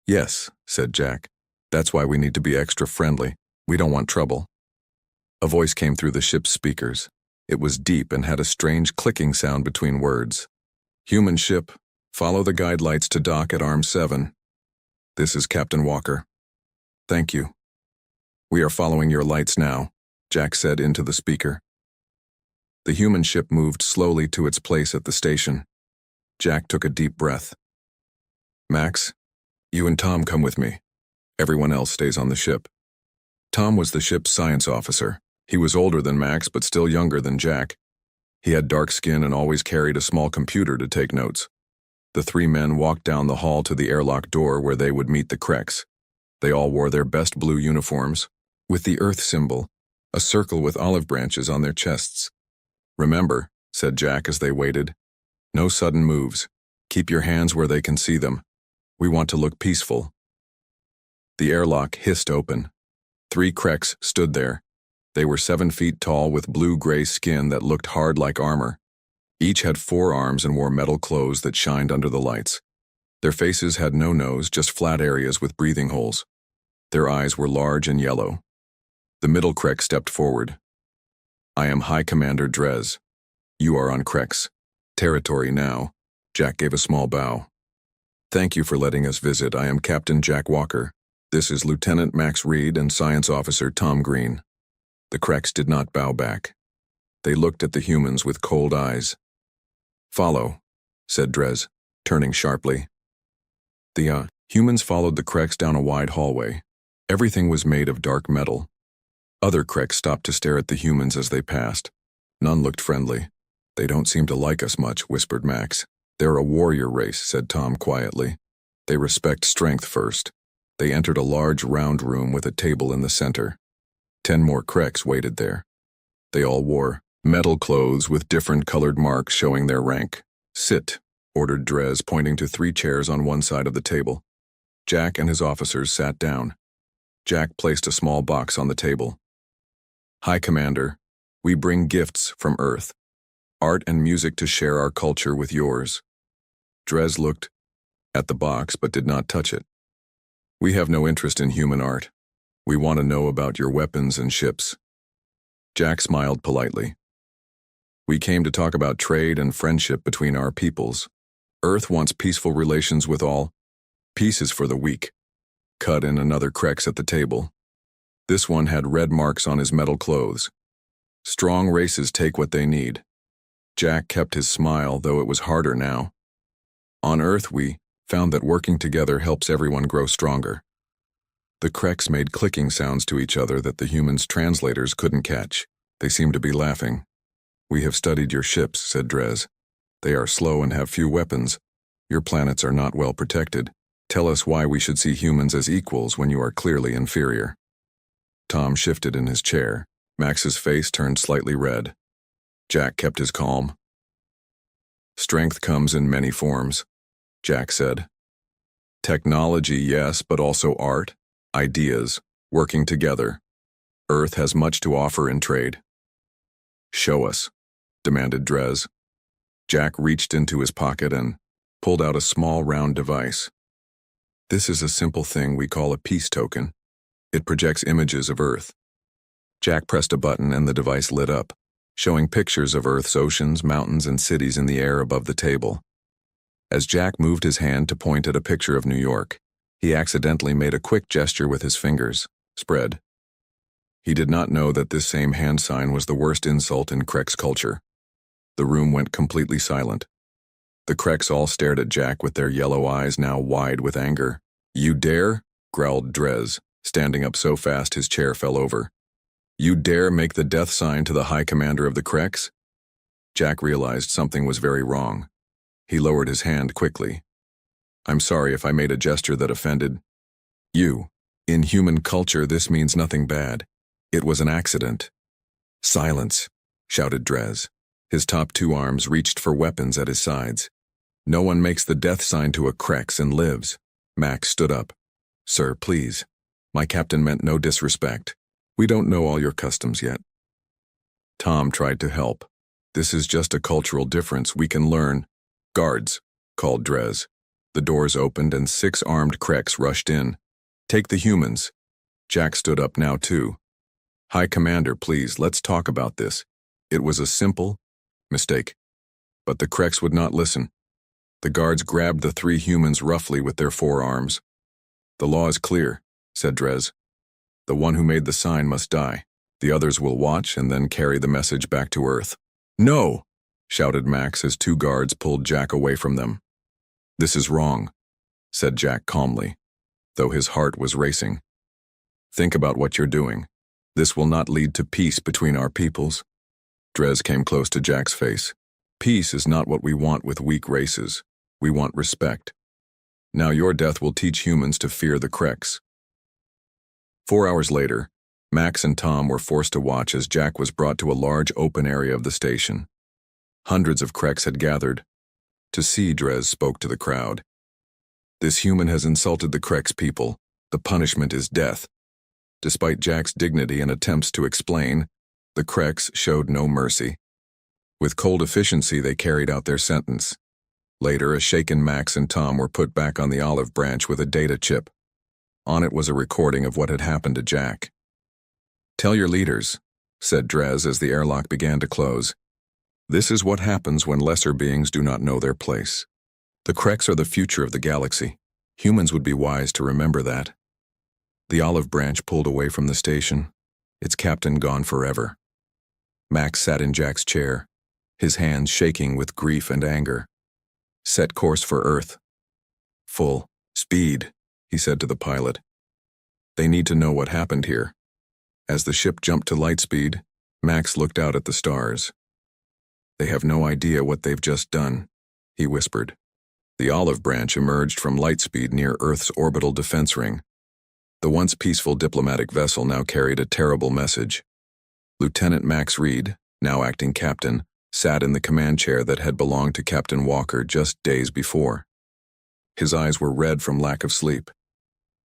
"Yes," said Jack. "That's why we need to be extra friendly. We don't want trouble." A voice came through the ship's speakers. It was deep and had a strange clicking sound between words. "Human ship, follow the guide lights to dock at Arm 7. This is Captain Walker." "Thank you." "We are following your lights now," Jack said into the speaker. The human ship moved slowly to its place at the station. Jack took a deep breath. "Max, you and Tom come with me. Everyone else stays on the ship." Tom was the ship's science officer. He was older than Max, but still younger than Jack. He had dark skin and always carried a small computer to take notes. The 3 men walked down the hall to the airlock door where they would meet the Crex. They all wore their best blue uniforms, with the Earth symbol, a circle with olive branches on their chests. "Remember," said Jack as they waited, "no sudden moves. Keep your hands where they can see them. We want to look peaceful." The airlock hissed open. 3 Crex stood there. They were 7 feet tall with blue-gray skin that looked hard like armor. Each had 4 arms and wore metal clothes that shined under the lights. Their faces had no nose, just flat areas with breathing holes. Their eyes were large and yellow. The middle Crex stepped forward. "I am High Commander Drez. You are on Crex territory now." Jack gave a small bow. "Thank you for letting us visit. I am Captain Jack Walker. This is Lieutenant Max Reed and Science Officer Tom Green." The Crex did not bow back. They looked at the humans with cold eyes. "Follow," said Drez, turning sharply. The humans followed the Crex down a wide hallway. Everything was made of dark metal. Other Crex stopped to stare at the humans as they passed. None looked friendly. "They don't seem to like us much," whispered Max. "They're a warrior race," said Tom quietly. "They respect strength first." They entered a large round room with a table in the center. 10 more Crex waited there. They all wore metal clothes with different colored marks showing their rank. "Sit," ordered Drez, pointing to 3 chairs on one side of the table. Jack and his officers sat down. Jack placed a small box on the table. "High Commander, we bring gifts from Earth. Art and music to share our culture with yours." Drez looked at the box but did not touch it. "We have no interest in human art. We want to know about your weapons and ships." Jack smiled politely. "We came to talk about trade and friendship between our peoples. Earth wants peaceful relations with all. Peace is for the weak." Cut in another Crex at the table. This one had red marks on his metal clothes. "Strong races take what they need." Jack kept his smile, though it was harder now. "On Earth, we found that working together helps everyone grow stronger." The Crex made clicking sounds to each other that the humans' translators couldn't catch. They seemed to be laughing. "We have studied your ships," said Drez. "They are slow and have few weapons. Your planets are not well protected. Tell us why we should see humans as equals when you are clearly inferior." Tom shifted in his chair. Max's face turned slightly red. Jack kept his calm. "Strength comes in many forms," Jack said. "Technology, yes, but also art, ideas, working together. Earth has much to offer in trade." "Show us," demanded Drez. Jack reached into his pocket and pulled out a small round device. This is a simple thing we call a peace token. It projects images of Earth. Jack pressed a button and the device lit up, showing pictures of Earth's oceans, mountains, and cities in the air above the table. As Jack moved his hand to point at a picture of New York, he accidentally made a quick gesture with his fingers, spread. He did not know that this same hand sign was the worst insult in Krek's culture. The room went completely silent. The Kreks all stared at Jack with their yellow eyes now wide with anger. "You dare?" growled Drez, standing up so fast his chair fell over. "You dare make the death sign to the High Commander of the Kreks?" Jack realized something was very wrong. He lowered his hand quickly. "I'm sorry if I made a gesture that offended you. In human culture, this means nothing bad. It was an accident." "Silence," shouted Drez. His top two arms reached for weapons at his sides. "No one makes the death sign to a Kreks and lives." Max stood up. "Sir, please. My captain meant no disrespect. We don't know all your customs yet." Tom tried to help. "This is just a cultural difference we can learn." "Guards," called Drez. The doors opened and 6 armed Kreks rushed in. "Take the humans." Jack stood up now too. "High Commander, please, let's talk about this. It was a simple mistake." But the Kreks would not listen. The guards grabbed the 3 humans roughly with their forearms. "The law is clear," said Drez. "The one who made the sign must die. The others will watch and then carry the message back to Earth." "No!" shouted Max as 2 guards pulled Jack away from them. "This is wrong," said Jack calmly, though his heart was racing. "Think about what you're doing. This will not lead to peace between our peoples." Drez came close to Jack's face. "Peace is not what we want with weak races. We want respect. Now your death will teach humans to fear the Kreks." 4 hours later, Max and Tom were forced to watch as Jack was brought to a large open area of the station. Hundreds of Kreks had gathered. To see, Drez spoke to the crowd. "This human has insulted the Kreks people. The punishment is death." Despite Jack's dignity and attempts to explain, the Kreks showed no mercy. With cold efficiency, they carried out their sentence. Later, a shaken Max and Tom were put back on the olive branch with a data chip. On it was a recording of what had happened to Jack. "Tell your leaders," said Drez as the airlock began to close. "This is what happens when lesser beings do not know their place. The Kreks are the future of the galaxy. Humans would be wise to remember that." The olive branch pulled away from the station, its captain gone forever. Max sat in Jack's chair, his hands shaking with grief and anger. "Set course for Earth." "Full speed," he said to the pilot. "They need to know what happened here." As the ship jumped to light speed, Max looked out at the stars. "They have no idea what they've just done," he whispered. The olive branch emerged from light speed near Earth's orbital defense ring. The once peaceful diplomatic vessel now carried a terrible message. Lieutenant Max Reed, now acting captain, sat in the command chair that had belonged to Captain Walker just days before. His eyes were red from lack of sleep.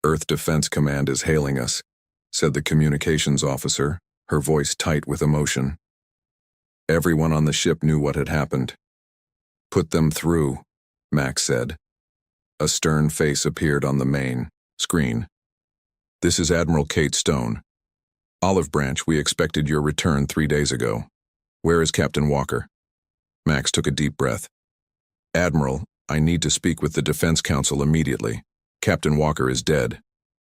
"Earth Defense Command is hailing us," said the communications officer, her voice tight with emotion. Everyone on the ship knew what had happened. "Put them through," Max said. A stern face appeared on the main screen. "This is Admiral Kate Stone. Olive Branch, we expected your return 3 days ago. Where is Captain Walker?" Max took a deep breath. "Admiral, I need to speak with the Defense Council immediately. Captain Walker is dead.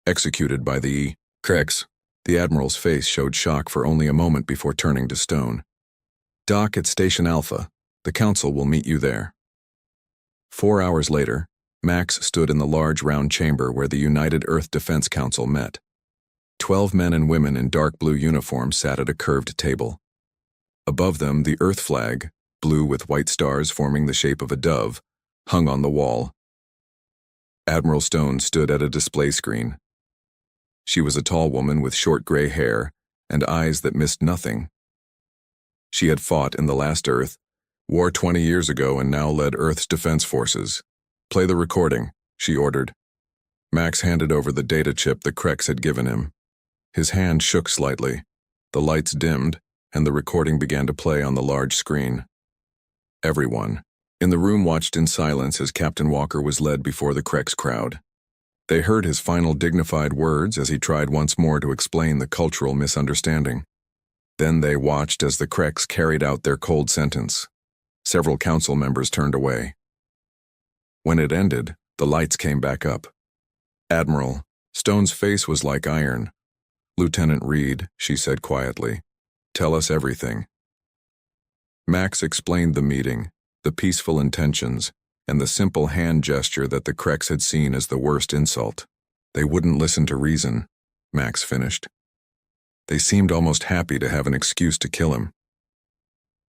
Executed by the Kreks." The Admiral's face showed shock for only a moment before turning to Stone. "Dock at Station Alpha. The Council will meet you there." 4 hours later, Max stood in the large round chamber where the United Earth Defense Council met. 12 men and women in dark blue uniforms sat at a curved table. Above them, the Earth flag, blue with white stars forming the shape of a dove, hung on the wall. Admiral Stone stood at a display screen. She was a tall woman with short gray hair and eyes that missed nothing. She had fought in the last Earth War 20 years ago and now led Earth's defense forces. "Play the recording," she ordered. Max handed over the data chip the Kreks had given him. His hand shook slightly. The lights dimmed, and the recording began to play on the large screen. Everyone in the room watched in silence as Captain Walker was led before the Kreks crowd. They heard his final dignified words as he tried once more to explain the cultural misunderstanding. Then they watched as the Kreks carried out their cold sentence. Several council members turned away. When it ended, the lights came back up. "Admiral," Stone's face was like iron. "Lieutenant Reed," she said quietly, "tell us everything." Max explained the meeting, the peaceful intentions, and the simple hand gesture that the Kreks had seen as the worst insult. "They wouldn't listen to reason," Max finished. "They seemed almost happy to have an excuse to kill him."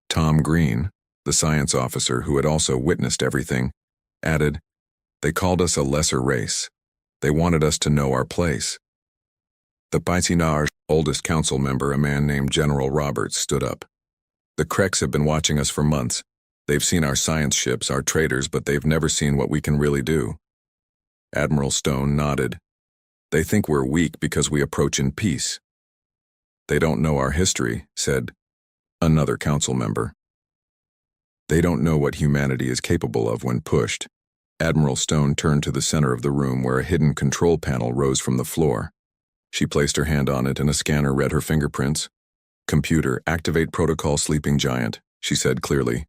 Tom Green, the science officer who had also witnessed everything, added, "They called us a lesser race. They wanted us to know our place." The Paisinar's oldest council member, a man named General Roberts, stood up. "The Kreks have been watching us for months. They've seen our science ships, our traders, but they've never seen what we can really do." Admiral Stone nodded. "They think we're weak because we approach in peace." "They don't know our history," said another council member. "They don't know what humanity is capable of when pushed." Admiral Stone turned to the center of the room where a hidden control panel rose from the floor. She placed her hand on it and a scanner read her fingerprints. "Computer, activate protocol Sleeping Giant," she said clearly.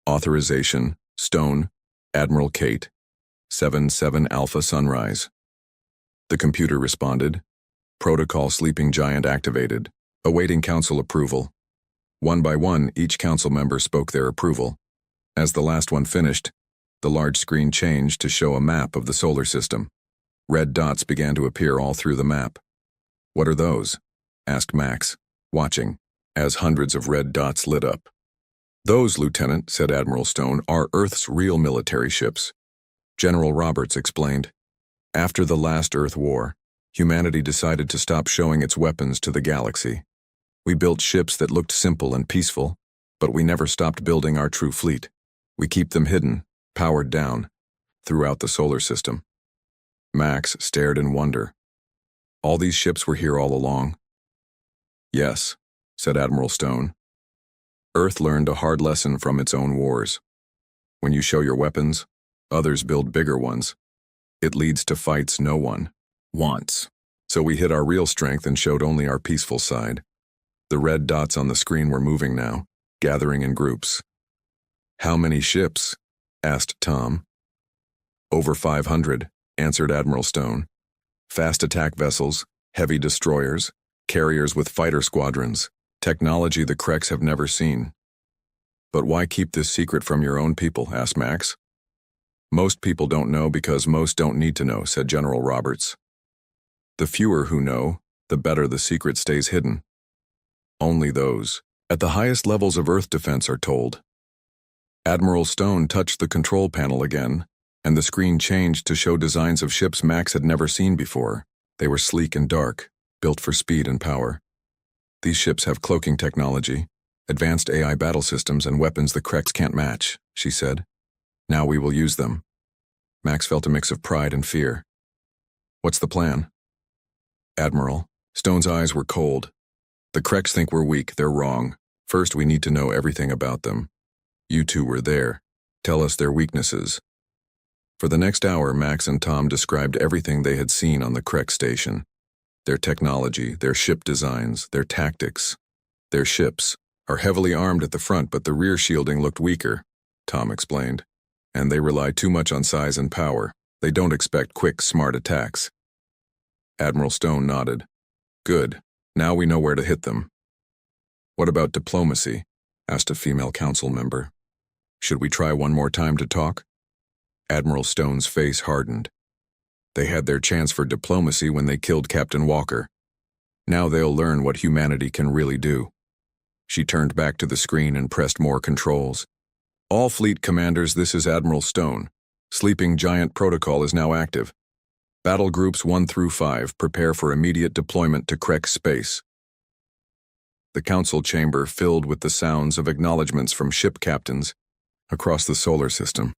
"Authorization, Stone, Admiral Kate, 7-7 Alpha Sunrise." The computer responded. "Protocol Sleeping Giant activated. Awaiting council approval." One by one, each council member spoke their approval. As the last one finished, the large screen changed to show a map of the solar system. Red dots began to appear all through the map. "What are those?" asked Max, watching, as hundreds of red dots lit up. "Those, Lieutenant," said Admiral Stone, "are Earth's real military ships." General Roberts explained, "After the last Earth War, humanity decided to stop showing its weapons to the galaxy. We built ships that looked simple and peaceful, but we never stopped building our true fleet. We keep them hidden, powered down, throughout the solar system." Max stared in wonder. "All these ships were here all along?" "Yes," said Admiral Stone. "Earth learned a hard lesson from its own wars. When you show your weapons, others build bigger ones. It leads to fights no one wants. So we hid our real strength and showed only our peaceful side." The red dots on the screen were moving now, gathering in groups. "How many ships?" asked Tom. "Over 500, answered Admiral Stone. "Fast attack vessels, heavy destroyers, carriers with fighter squadrons, technology the Kreks have never seen." "But why keep this secret from your own people?" asked Max. "Most people don't know because most don't need to know," said General Roberts. "The fewer who know, the better the secret stays hidden. Only those at the highest levels of Earth defense are told." Admiral Stone touched the control panel again, and the screen changed to show designs of ships Max had never seen before. They were sleek and dark, built for speed and power. "These ships have cloaking technology, advanced AI battle systems, and weapons the Kreks can't match," she said. "Now we will use them." Max felt a mix of pride and fear. "What's the plan?" "Admiral," Stone's eyes were cold. "The Kreks think we're weak. They're wrong. First, we need to know everything about them. You two were there. Tell us their weaknesses." For the next hour, Max and Tom described everything they had seen on the Krek station. Their technology, their ship designs, their tactics. "Their ships are heavily armed at the front, but the rear shielding looked weaker," Tom explained. "And they rely too much on size and power. They don't expect quick, smart attacks." Admiral Stone nodded. "Good. Now we know where to hit them." "What about diplomacy?" asked a female council member. "Should we try one more time to talk?" Admiral Stone's face hardened. They had their chance for diplomacy when they killed Captain Walker. Now they'll learn what humanity can really do. She turned back to the screen and pressed more controls. "All fleet commanders, this is Admiral Stone. Sleeping Giant protocol is now active. Battle groups 1 through 5 prepare for immediate deployment to Krek space." The council chamber filled with the sounds of acknowledgments from ship captains across the solar system.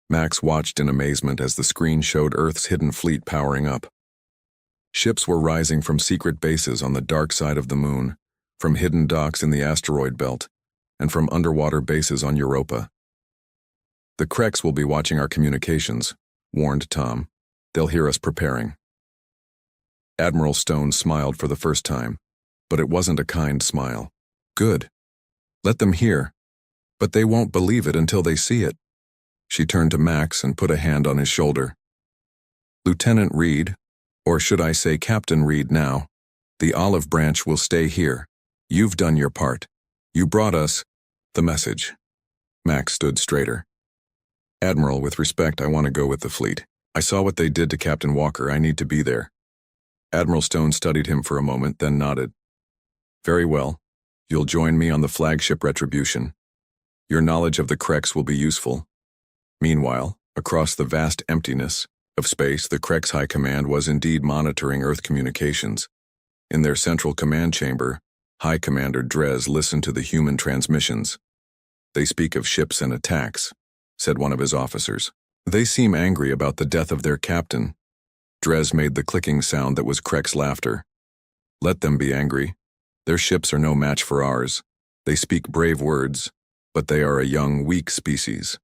Max watched in amazement as the screen showed Earth's hidden fleet powering up. Ships were rising from secret bases on the dark side of the moon, from hidden docks in the asteroid belt, and from underwater bases on Europa. "The Kreks will be watching our communications," warned Tom. They'll hear us preparing. Admiral Stone smiled for the first time, but it wasn't a kind smile. Good. Let them hear. But they won't believe it until they see it. She turned to Max and put a hand on his shoulder. Lieutenant Reed, or should I say Captain Reed now, the olive branch will stay here. You've done your part. You brought us the message. Max stood straighter. Admiral, with respect, I want to go with the fleet. I saw what they did to Captain Walker. I need to be there. Admiral Stone studied him for a moment, then nodded. Very well. You'll join me on the flagship Retribution. Your knowledge of the Krex will be useful. Meanwhile, across the vast emptiness of space, the Krex High Command was indeed monitoring Earth communications. In their central command chamber, High Commander Drez listened to the human transmissions. They speak of ships and attacks, said one of his officers. They seem angry about the death of their captain. Drez made the clicking sound that was Krex laughter. Let them be angry. Their ships are no match for ours. They speak brave words, but they are a young, weak species.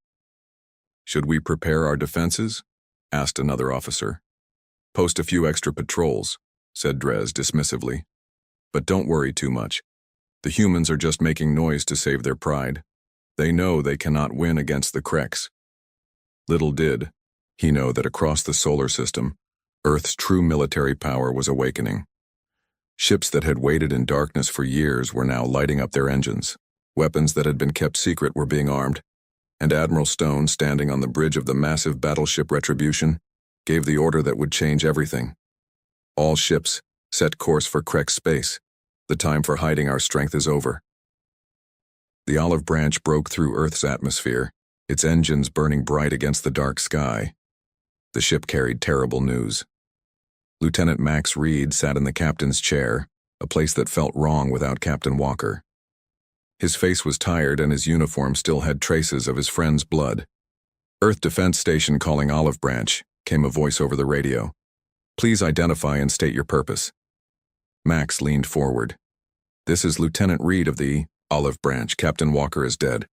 Should we prepare our defenses? Asked another officer. Post a few extra patrols, said Drez dismissively. But don't worry too much. The humans are just making noise to save their pride. They know they cannot win against the Krex. Little did he know that across the solar system, Earth's true military power was awakening. Ships that had waited in darkness for years were now lighting up their engines. Weapons that had been kept secret were being armed, and Admiral Stone, standing on the bridge of the massive battleship Retribution, gave the order that would change everything. All ships, set course for Krex space. The time for hiding our strength is over. The olive branch broke through Earth's atmosphere, its engines burning bright against the dark sky. The ship carried terrible news. Lieutenant Max Reed sat in the captain's chair, a place that felt wrong without Captain Walker. His face was tired and his uniform still had traces of his friend's blood. Earth Defense Station calling Olive Branch, came a voice over the radio. Please identify and state your purpose. Max leaned forward. This is Lieutenant Reed of the Olive Branch. Captain Walker is dead.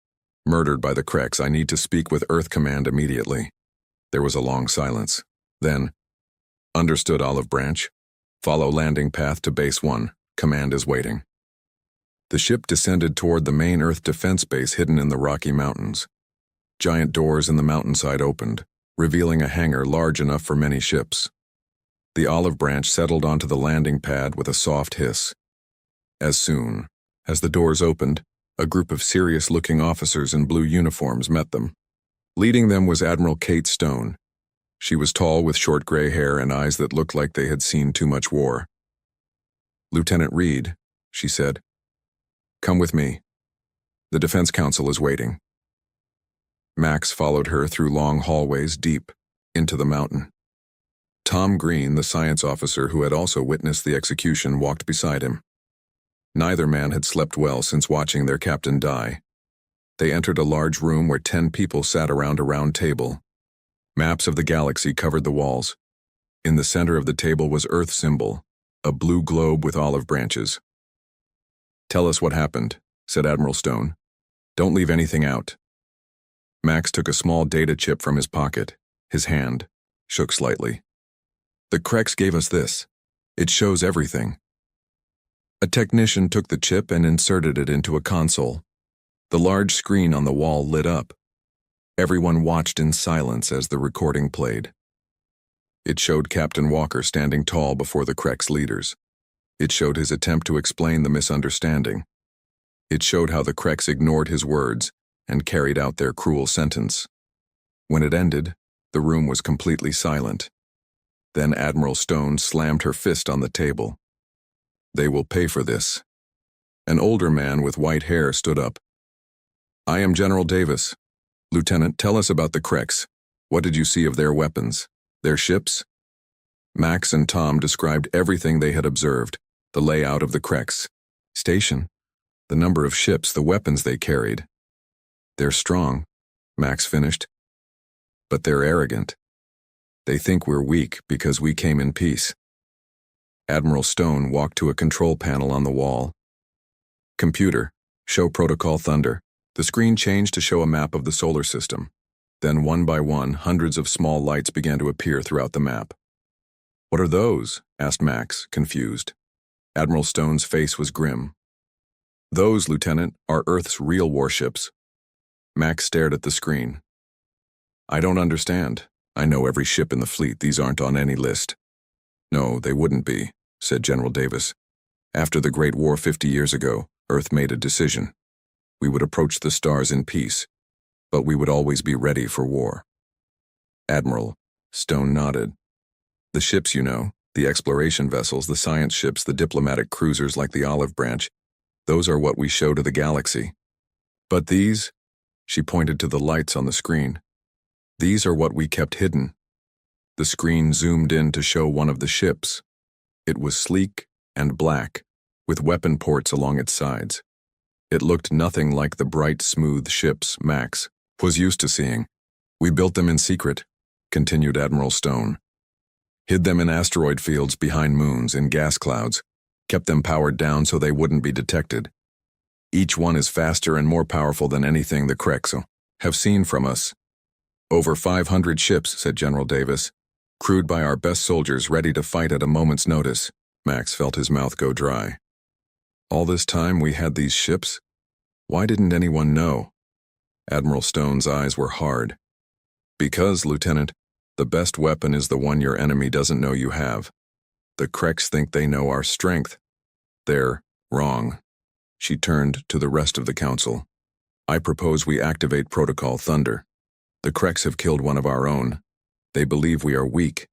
Murdered by the Krex. I need to speak with Earth Command immediately. There was a long silence. Then, understood, Olive Branch. Follow landing path to Base 1. Command is waiting. The ship descended toward the main Earth defense base hidden in the Rocky Mountains. Giant doors in the mountainside opened, revealing a hangar large enough for many ships. The Olive Branch settled onto the landing pad with a soft hiss. As soon as the doors opened, a group of serious-looking officers in blue uniforms met them. Leading them was Admiral Kate Stone. She was tall with short gray hair and eyes that looked like they had seen too much war. Lieutenant Reed, she said, come with me. The Defense Council is waiting. Max followed her through long hallways deep into the mountain. Tom Green, the science officer who had also witnessed the execution, walked beside him. Neither man had slept well since watching their captain die. They entered a large room where 10 people sat around a round table. Maps of the galaxy covered the walls. In the center of the table was Earth's symbol, a blue globe with olive branches. Tell us what happened, said Admiral Stone. Don't leave anything out. Max took a small data chip from his pocket. His hand shook slightly. The Krex gave us this. It shows everything. A technician took the chip and inserted it into a console. The large screen on the wall lit up. Everyone watched in silence as the recording played. It showed Captain Walker standing tall before the Krex leaders. It showed his attempt to explain the misunderstanding. It showed how the Krex ignored his words and carried out their cruel sentence. When it ended, the room was completely silent. Then Admiral Stone slammed her fist on the table. They will pay for this. An older man with white hair stood up. I am General Davis. Lieutenant, tell us about the Krex. What did you see of their weapons? Their ships? Max and Tom described everything they had observed, the layout of the Krex station, the number of ships, the weapons they carried. They're strong, Max finished. But they're arrogant. They think we're weak because we came in peace. Admiral Stone walked to a control panel on the wall. Computer, show Protocol Thunder. The screen changed to show a map of the solar system. Then one by one, hundreds of small lights began to appear throughout the map. "What are those?" asked Max, confused. Admiral Stone's face was grim. "Those, Lieutenant, are Earth's real warships." Max stared at the screen. "I don't understand. I know every ship in the fleet. These aren't on any list." "No, they wouldn't be," said General Davis. "After the Great War 50 years ago, Earth made a decision. We would approach the stars in peace, but we would always be ready for war." "Admiral," Stone nodded. "The ships, you know, the exploration vessels, the science ships, the diplomatic cruisers like the Olive Branch, those are what we show to the galaxy. But these," she pointed to the lights on the screen, "these are what we kept hidden." The screen zoomed in to show one of the ships. It was sleek and black, with weapon ports along its sides. It looked nothing like the bright, smooth ships Max was used to seeing. "We built them in secret," continued Admiral Stone. "Hid them in asteroid fields behind moons, in gas clouds, kept them powered down so they wouldn't be detected. Each one is faster and more powerful than anything the Kreks have seen from us." "Over 500 ships," said General Davis, "crewed by our best soldiers ready to fight at a moment's notice." Max felt his mouth go dry. "All this time we had these ships? Why didn't anyone know?" Admiral Stone's eyes were hard. "Because, Lieutenant, the best weapon is the one your enemy doesn't know you have. The Kreks think they know our strength. They're wrong." She turned to the rest of the council. "I propose we activate Protocol Thunder. The Kreks have killed one of our own. They believe we are weak.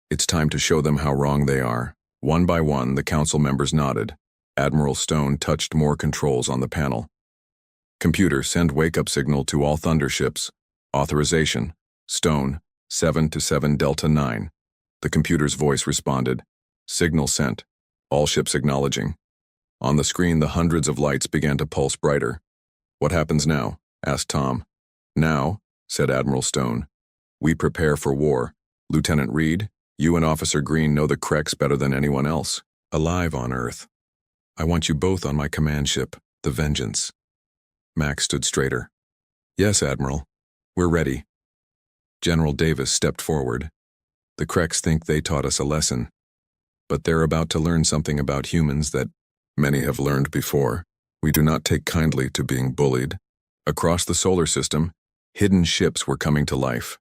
It's time to show them how wrong they are." One by one, the council members nodded. Admiral Stone touched more controls on the panel. "Computer, send wake-up signal to all Thunder ships. Authorization. Stone, 7 to 7 Delta 9. The computer's voice responded. "Signal sent. All ships acknowledging." On the screen, the hundreds of lights began to pulse brighter. "What happens now?" asked Tom. "Now," said Admiral Stone, "we prepare for war. Lieutenant Reed, you and Officer Green know the Kreks better than anyone else, alive on Earth. I want you both on my command ship, the Vengeance." Max stood straighter. "Yes, Admiral. We're ready." General Davis stepped forward. "The Kreks think they taught us a lesson, but they're about to learn something about humans that many have learned before. We do not take kindly to being bullied." Across the solar system, hidden ships were coming to life.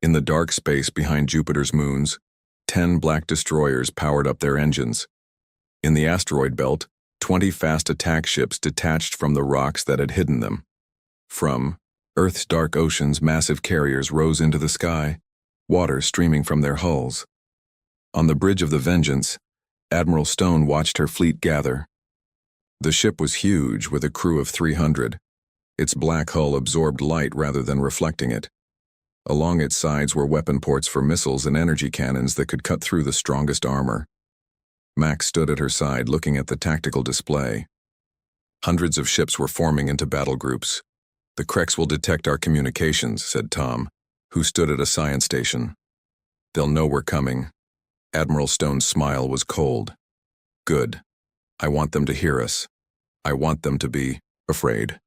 In the dark space behind Jupiter's moons, 10 black destroyers powered up their engines. In the asteroid belt, 20 fast attack ships detached from the rocks that had hidden them. From Earth's dark oceans, massive carriers rose into the sky, water streaming from their hulls. On the bridge of the Vengeance, Admiral Stone watched her fleet gather. The ship was huge, with a crew of 300. Its black hull absorbed light rather than reflecting it. Along its sides were weapon ports for missiles and energy cannons that could cut through the strongest armor. Max stood at her side, looking at the tactical display. Hundreds of ships were forming into battle groups. "The Kreks will detect our communications," said Tom, who stood at a science station. "They'll know we're coming." Admiral Stone's smile was cold. "Good. I want them to hear us. I want them to be afraid."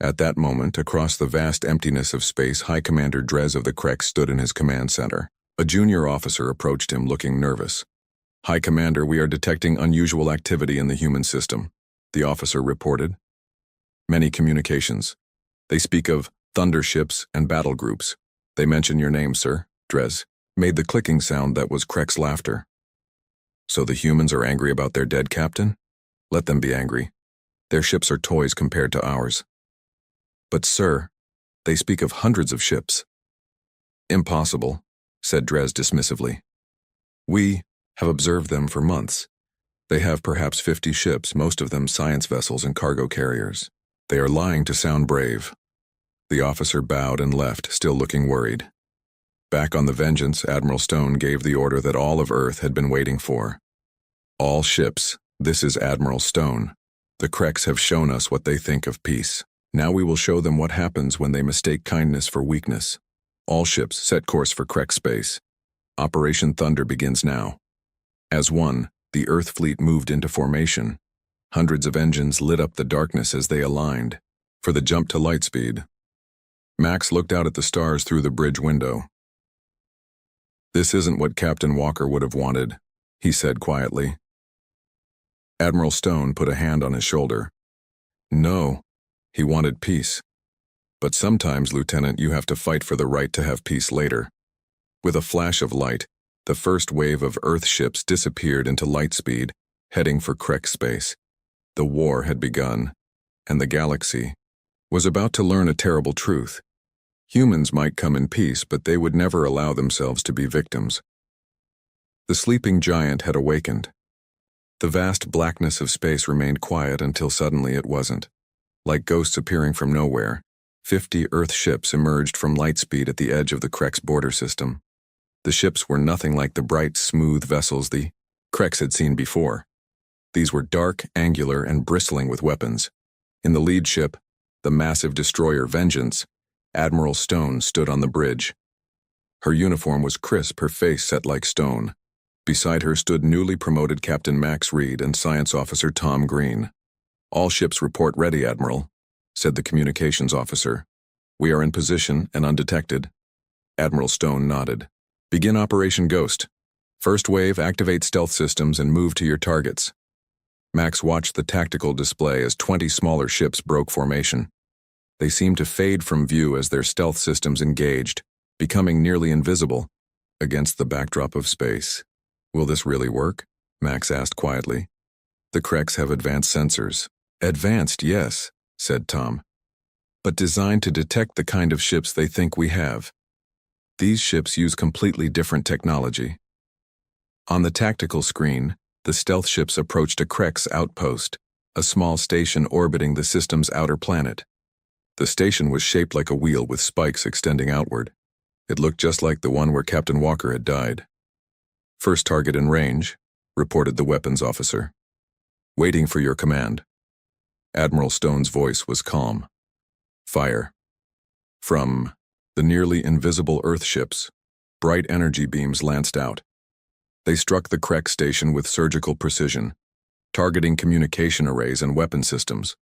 At that moment, across the vast emptiness of space, High Commander Drez of the Kreks stood in his command center. A junior officer approached him, looking nervous. "High Commander, we are detecting unusual activity in the human system," the officer reported. "Many communications. They speak of thunder ships and battle groups. They mention your name, sir." Drez made the clicking sound that was Krek's laughter. "So the humans are angry about their dead captain? Let them be angry. Their ships are toys compared to ours." "But, sir, they speak of hundreds of ships." "Impossible," said Drez dismissively. "We have observed them for months. They have perhaps 50 ships, most of them science vessels and cargo carriers. They are lying to sound brave." The officer bowed and left, still looking worried. Back on the Vengeance, Admiral Stone gave the order that all of Earth had been waiting for. "All ships, this is Admiral Stone. The Kreks have shown us what they think of peace. Now we will show them what happens when they mistake kindness for weakness. All ships, set course for Krek space. Operation Thunder begins now." As one, the Earth fleet moved into formation. Hundreds of engines lit up the darkness as they aligned for the jump to light speed. Max looked out at the stars through the bridge window. "This isn't what Captain Walker would have wanted," he said quietly. Admiral Stone put a hand on his shoulder. "No, he wanted peace. But sometimes, Lieutenant, you have to fight for the right to have peace later." With a flash of light, the first wave of Earth ships disappeared into light speed, heading for Krek space. The war had begun, and the galaxy was about to learn a terrible truth. Humans might come in peace, but they would never allow themselves to be victims. The sleeping giant had awakened. The vast blackness of space remained quiet until suddenly it wasn't. Like ghosts appearing from nowhere, 50 Earth ships emerged from lightspeed at the edge of the Krek's border system. The ships were nothing like the bright, smooth vessels the Kreks had seen before. These were dark, angular, and bristling with weapons. In the lead ship, the massive destroyer Vengeance, Admiral Stone stood on the bridge. Her uniform was crisp, her face set like stone. Beside her stood newly promoted Captain Max Reed and Science Officer Tom Green. "All ships report ready, Admiral," said the communications officer. "We are in position and undetected." Admiral Stone nodded. "Begin Operation Ghost. First wave, activate stealth systems and move to your targets." Max watched the tactical display as 20 smaller ships broke formation. They seemed to fade from view as their stealth systems engaged, becoming nearly invisible against the backdrop of space. "Will this really work?" Max asked quietly. "The Kreks have advanced sensors." "Advanced, yes," said Tom. "But designed to detect the kind of ships they think we have. These ships use completely different technology." On the tactical screen, the stealth ships approached a Krek's outpost, a small station orbiting the system's outer planet. The station was shaped like a wheel with spikes extending outward. It looked just like the one where Captain Walker had died. "First target in range," reported the weapons officer. "Waiting for your command." Admiral Stone's voice was calm. "Fire." From the nearly invisible Earth ships, bright energy beams lanced out. They struck the Krek station with surgical precision, targeting communication arrays and weapon systems.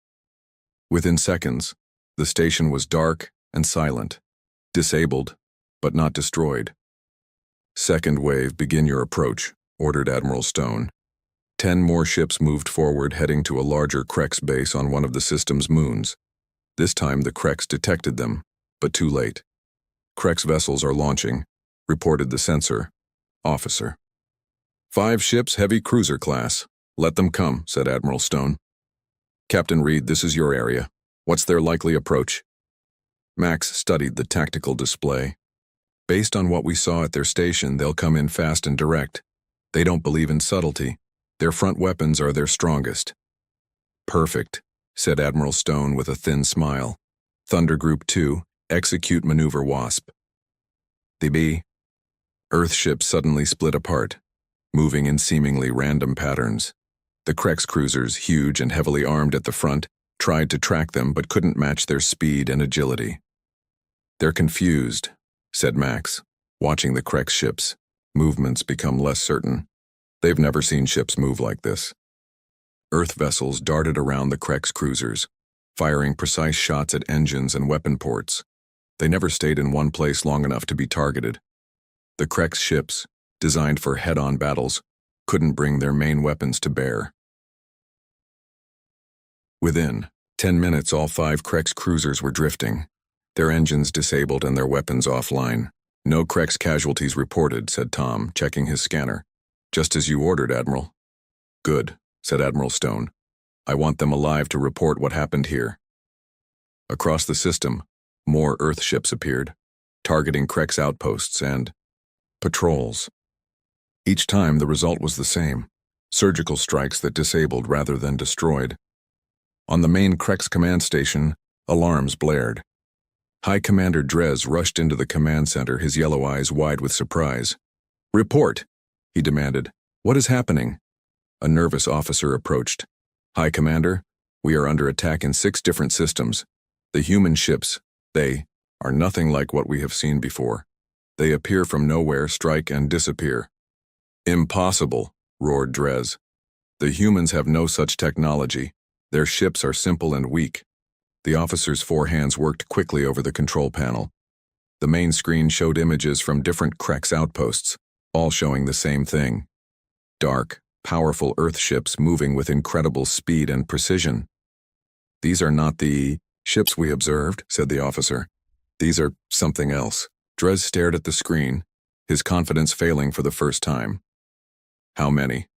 Within seconds, the station was dark and silent, disabled, but not destroyed. "Second wave, begin your approach," ordered Admiral Stone. 10 more ships moved forward, heading to a larger Krek's base on one of the system's moons. This time the Kreks detected them, but too late. "Krek's vessels are launching," reported the sensor officer. 5 ships, heavy cruiser class. "Let them come," said Admiral Stone. "Captain Reed, this is your area. What's their likely approach?" Max studied the tactical display. "Based on what we saw at their station, they'll come in fast and direct. They don't believe in subtlety. Their front weapons are their strongest." "Perfect," said Admiral Stone with a thin smile. "Thunder Group 2, execute maneuver Wasp." The B. Earth ships suddenly split apart, moving in seemingly random patterns. The Krek's cruisers, huge and heavily armed at the front, tried to track them but couldn't match their speed and agility. "They're confused," said Max, watching the Krek's ships' movements become less certain. They've never seen ships move like this. Earth vessels darted around the Krek's cruisers, firing precise shots at engines and weapon ports. They never stayed in one place long enough to be targeted. The Krek's ships, designed for head-on battles, couldn't bring their main weapons to bear. Within 10 minutes, all 5 Krek's cruisers were drifting, their engines disabled and their weapons offline. "No Krek's casualties reported," said Tom, checking his scanner. "Just as you ordered, Admiral." "Good," said Admiral Stone. "I want them alive to report what happened here." Across the system, more Earth ships appeared, targeting Krek's outposts and patrols. Each time the result was the same: surgical strikes that disabled rather than destroyed. On the main Krek's command station, alarms blared. High Commander Drez rushed into the command center, his yellow eyes wide with surprise. "Report," he demanded. "What is happening?" A nervous officer approached. "High Commander, we are under attack in 6 different systems. The human ships, they are nothing like what we have seen before. They appear from nowhere, strike, and disappear." "Impossible," roared Drez. "The humans have no such technology. Their ships are simple and weak." The officer's four hands worked quickly over the control panel. The main screen showed images from different Krex outposts, all showing the same thing. Dark, powerful Earth ships moving with incredible speed and precision. "These are not the ships we observed," said the officer. "These are something else." Dres stared at the screen, his confidence failing for the first time. "How many?"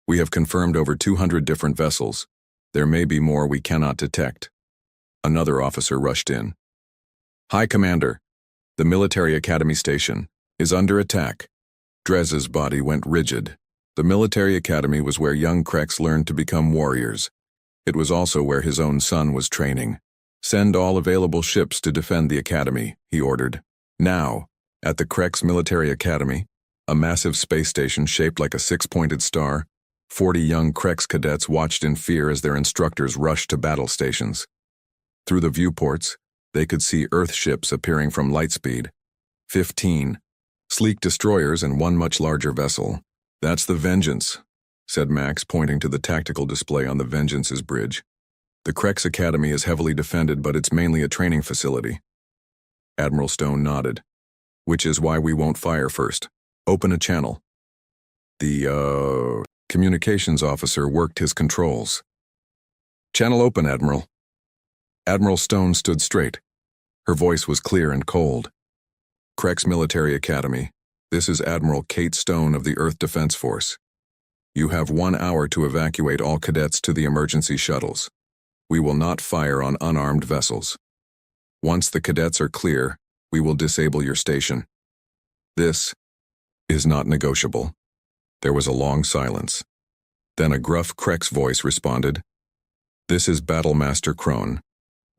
"We have confirmed over 200 different vessels. There may be more we cannot detect." Another officer rushed in. "High Commander, the military academy station is under attack." Dres's body went rigid. The military academy was where young Krex learned to become warriors. It was also where his own son was training. "Send all available ships to defend the academy," he ordered. Now, at the Krex Military Academy, a massive space station shaped like a six-pointed star, 40 young Krex cadets watched in fear as their instructors rushed to battle stations. Through the viewports, they could see Earth ships appearing from lightspeed. 15 sleek destroyers and one much larger vessel. "That's the Vengeance," said Max, pointing to the tactical display on the Vengeance's bridge. "The Krex Academy is heavily defended, but it's mainly a training facility." Admiral Stone nodded. "Which is why we won't fire first. Open a channel." The communications officer worked his controls. "Channel open, Admiral." Admiral Stone stood straight. Her voice was clear and cold. "Krex Military Academy, this is Admiral Kate Stone of the Earth Defense Force. You have 1 hour to evacuate all cadets to the emergency shuttles. We will not fire on unarmed vessels. Once the cadets are clear, we will disable your station. This is not negotiable." There was a long silence. Then a gruff Krex voice responded, "This is Battlemaster Crone.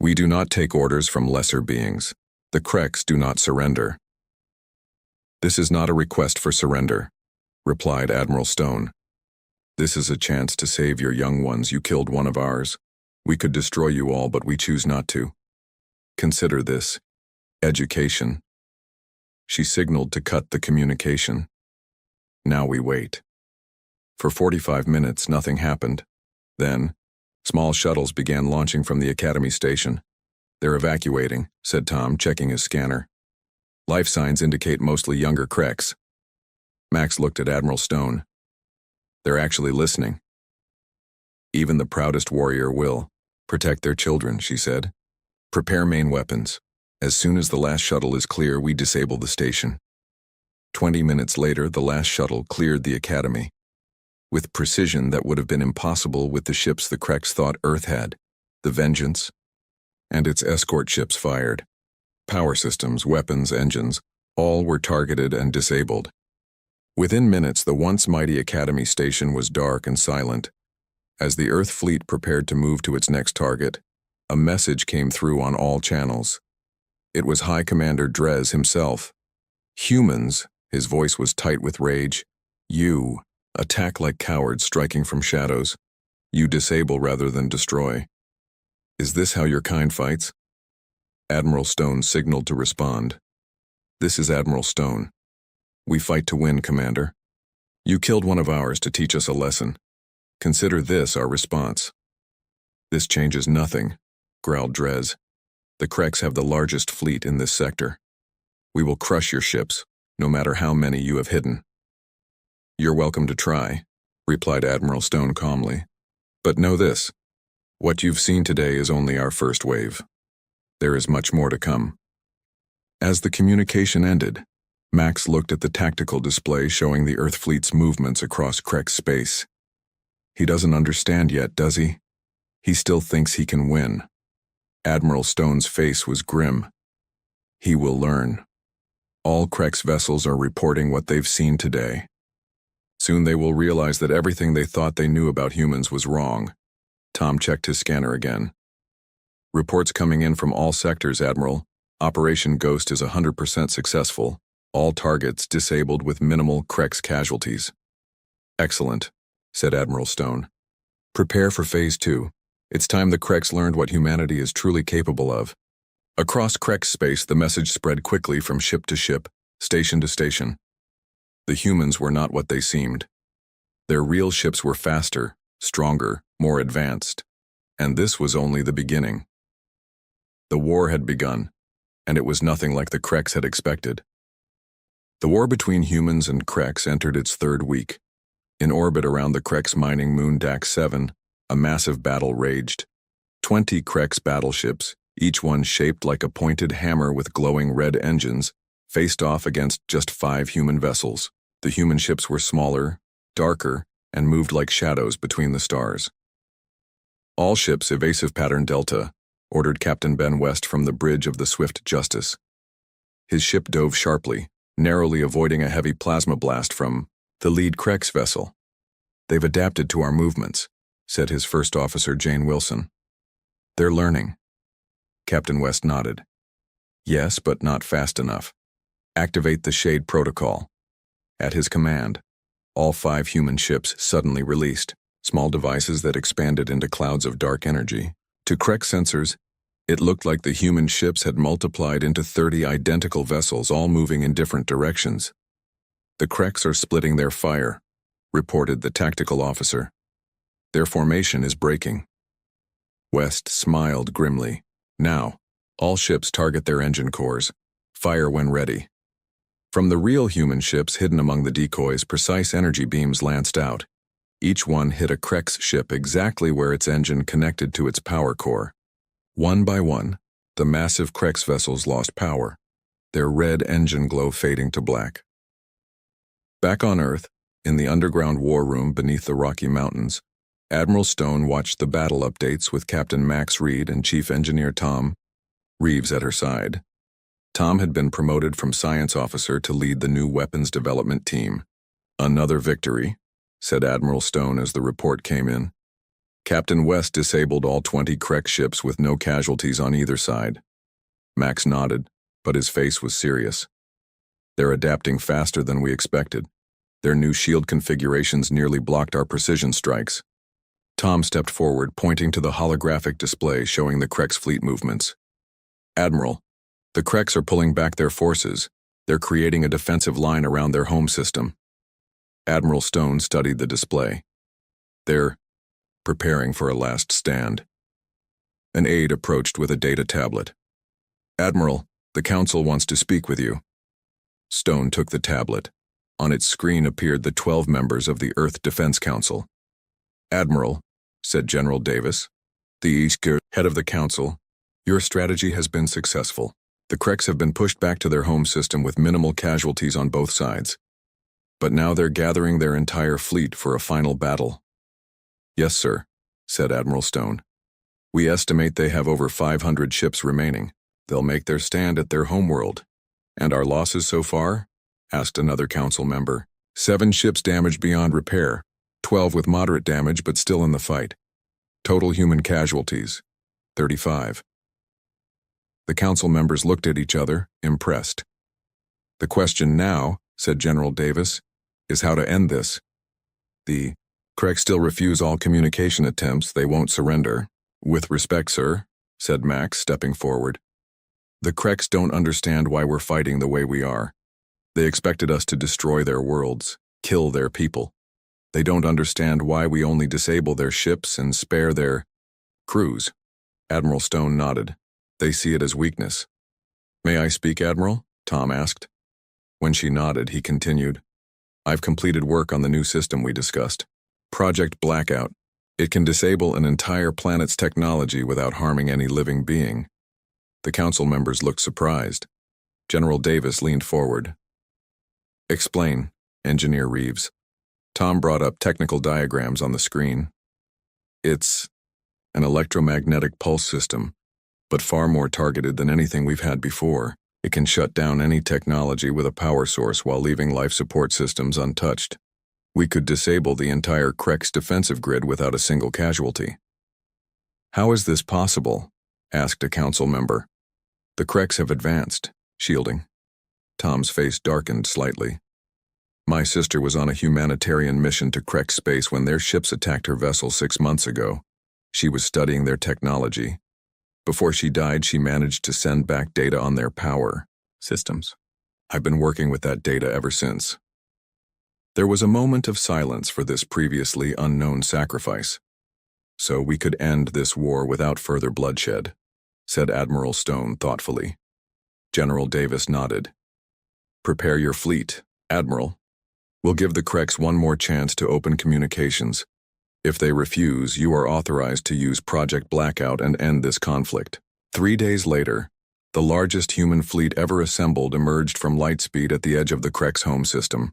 We do not take orders from lesser beings. The Krex do not surrender." "This is not a request for surrender," replied Admiral Stone. "This is a chance to save your young ones. You killed one of ours. We could destroy you all, but we choose not to. Consider this education." She signaled to cut the communication. Now we wait. For 45 minutes, nothing happened. Then, small shuttles began launching from the Academy station. "They're evacuating," said Tom, checking his scanner. "Life signs indicate mostly younger Krex." Max looked at Admiral Stone. "They're actually listening." "Even the proudest warrior will protect their children," she said. "Prepare main weapons. As soon as the last shuttle is clear, we disable the station." 20 minutes later, the last shuttle cleared the Academy. With precision that would have been impossible with the ships the Krex thought Earth had, the Vengeance, and its escort ships fired. Power systems, weapons, engines, all were targeted and disabled. Within minutes, the once mighty Academy station was dark and silent. As the Earth fleet prepared to move to its next target, a message came through on all channels. It was High Commander Dres himself. "Humans," his voice was tight with rage, "you attack like cowards striking from shadows. You disable rather than destroy. Is this how your kind fights?" Admiral Stone signaled to respond. "This is Admiral Stone. We fight to win, Commander. You killed one of ours to teach us a lesson. Consider this our response." "This changes nothing," growled Dres. "The Krex have the largest fleet in this sector. We will crush your ships, no matter how many you have hidden." "You're welcome to try," replied Admiral Stone calmly. "But know this, what you've seen today is only our first wave. There is much more to come." As the communication ended, Max looked at the tactical display showing the Earth fleet's movements across Krex space. He doesn't understand yet, does he? He still thinks he can win. Admiral Stone's face was grim. He will learn. All Krex vessels are reporting what they've seen today. Soon they will realize that everything they thought they knew about humans was wrong. Tom checked his scanner again. "Reports coming in from all sectors, Admiral. Operation Ghost is 100% successful. All targets disabled with minimal Krex casualties." "Excellent," said Admiral Stone. "Prepare for Phase 2. It's time the Krex learned what humanity is truly capable of." Across Krex space, the message spread quickly from ship to ship, station to station. The humans were not what they seemed. Their real ships were faster, stronger, more advanced. And this was only the beginning. The war had begun, and it was nothing like the Kreks had expected. The war between humans and Kreks entered its third week. In orbit around the Kreks mining moon Dax 7, a massive battle raged. 20 Kreks battleships, each one shaped like a pointed hammer with glowing red engines, faced off against just 5 human vessels. The human ships were smaller, darker, and moved like shadows between the stars. All ships evasive pattern Delta, ordered Captain Ben West from the bridge of the Swift Justice. His ship dove sharply, narrowly avoiding a heavy plasma blast from the lead Kreks vessel. "They've adapted to our movements," said his first officer Jane Wilson. "They're learning." Captain West nodded. "Yes, but not fast enough. Activate the Shade Protocol." At his command, all 5 human ships suddenly released, small devices that expanded into clouds of dark energy. To Krek sensors, it looked like the human ships had multiplied into 30 identical vessels, all moving in different directions. "The Kreks are splitting their fire," reported the tactical officer. "Their formation is breaking." West smiled grimly. "Now, all ships target their engine cores. Fire when ready." From the real human ships hidden among the decoys, precise energy beams lanced out. Each one hit a Kreks ship exactly where its engine connected to its power core. One by one, the massive Kreks vessels lost power, their red engine glow fading to black. Back on Earth, in the underground war room beneath the Rocky Mountains, Admiral Stone watched the battle updates with Captain Max Reed and Chief Engineer Tom Reeves at her side. Tom had been promoted from science officer to lead the new weapons development team. "Another victory," said Admiral Stone as the report came in. "Captain West disabled all 20 Krek ships with no casualties on either side." Max nodded, but his face was serious. "They're adapting faster than we expected. Their new shield configurations nearly blocked our precision strikes." Tom stepped forward, pointing to the holographic display showing the Kreks fleet movements. "Admiral, the Kreks are pulling back their forces. They're creating a defensive line around their home system." Admiral Stone studied the display. "They're preparing for a last stand." An aide approached with a data tablet. "Admiral, the Council wants to speak with you." Stone took the tablet. On its screen appeared the 12 members of the Earth Defense Council. "Admiral," said General Davis, the head of the Council, "your strategy has been successful. The Kreks have been pushed back to their home system with minimal casualties on both sides. But now they're gathering their entire fleet for a final battle." "Yes, sir," said Admiral Stone. "We estimate they have over 500 ships remaining. They'll make their stand at their homeworld." "And our losses so far?" asked another council member. 7 ships damaged beyond repair, 12 with moderate damage but still in the fight. Total human casualties, 35. The council members looked at each other, impressed. "The question now," said General Davis, "is how to end this. The Kreks still refuse all communication attempts. They won't surrender." "With respect, sir," said Max, stepping forward. "The Kreks don't understand why we're fighting the way we are. They expected us to destroy their worlds, kill their people. They don't understand why we only disable their ships and spare their crews." Admiral Stone nodded. "They see it as weakness." "May I speak, Admiral?" Tom asked. When she nodded, he continued, "I've completed work on the new system we discussed. Project Blackout. It can disable an entire planet's technology without harming any living being." The council members looked surprised. General Davis leaned forward. "Explain, Engineer Reeves." Tom brought up technical diagrams on the screen. "It's an electromagnetic pulse system, but far more targeted than anything we've had before. It can shut down any technology with a power source while leaving life support systems untouched. We could disable the entire Kreks defensive grid without a single casualty." "How is this possible?" asked a council member. "The Kreks have advanced, shielding." Tom's face darkened slightly. "My sister was on a humanitarian mission to Krek space when their ships attacked her vessel 6 months ago. She was studying their technology. Before she died, she managed to send back data on their power systems. I've been working with that data ever since." There was a moment of silence for this previously unknown sacrifice. "So we could end this war without further bloodshed," said Admiral Stone thoughtfully. General Davis nodded. Prepare your fleet, Admiral. We'll give the Krex one more chance to open communications. If they refuse, you are authorized to use Project Blackout and end this conflict. 3 days later, the largest human fleet ever assembled emerged from Lightspeed at the edge of the Krex home system.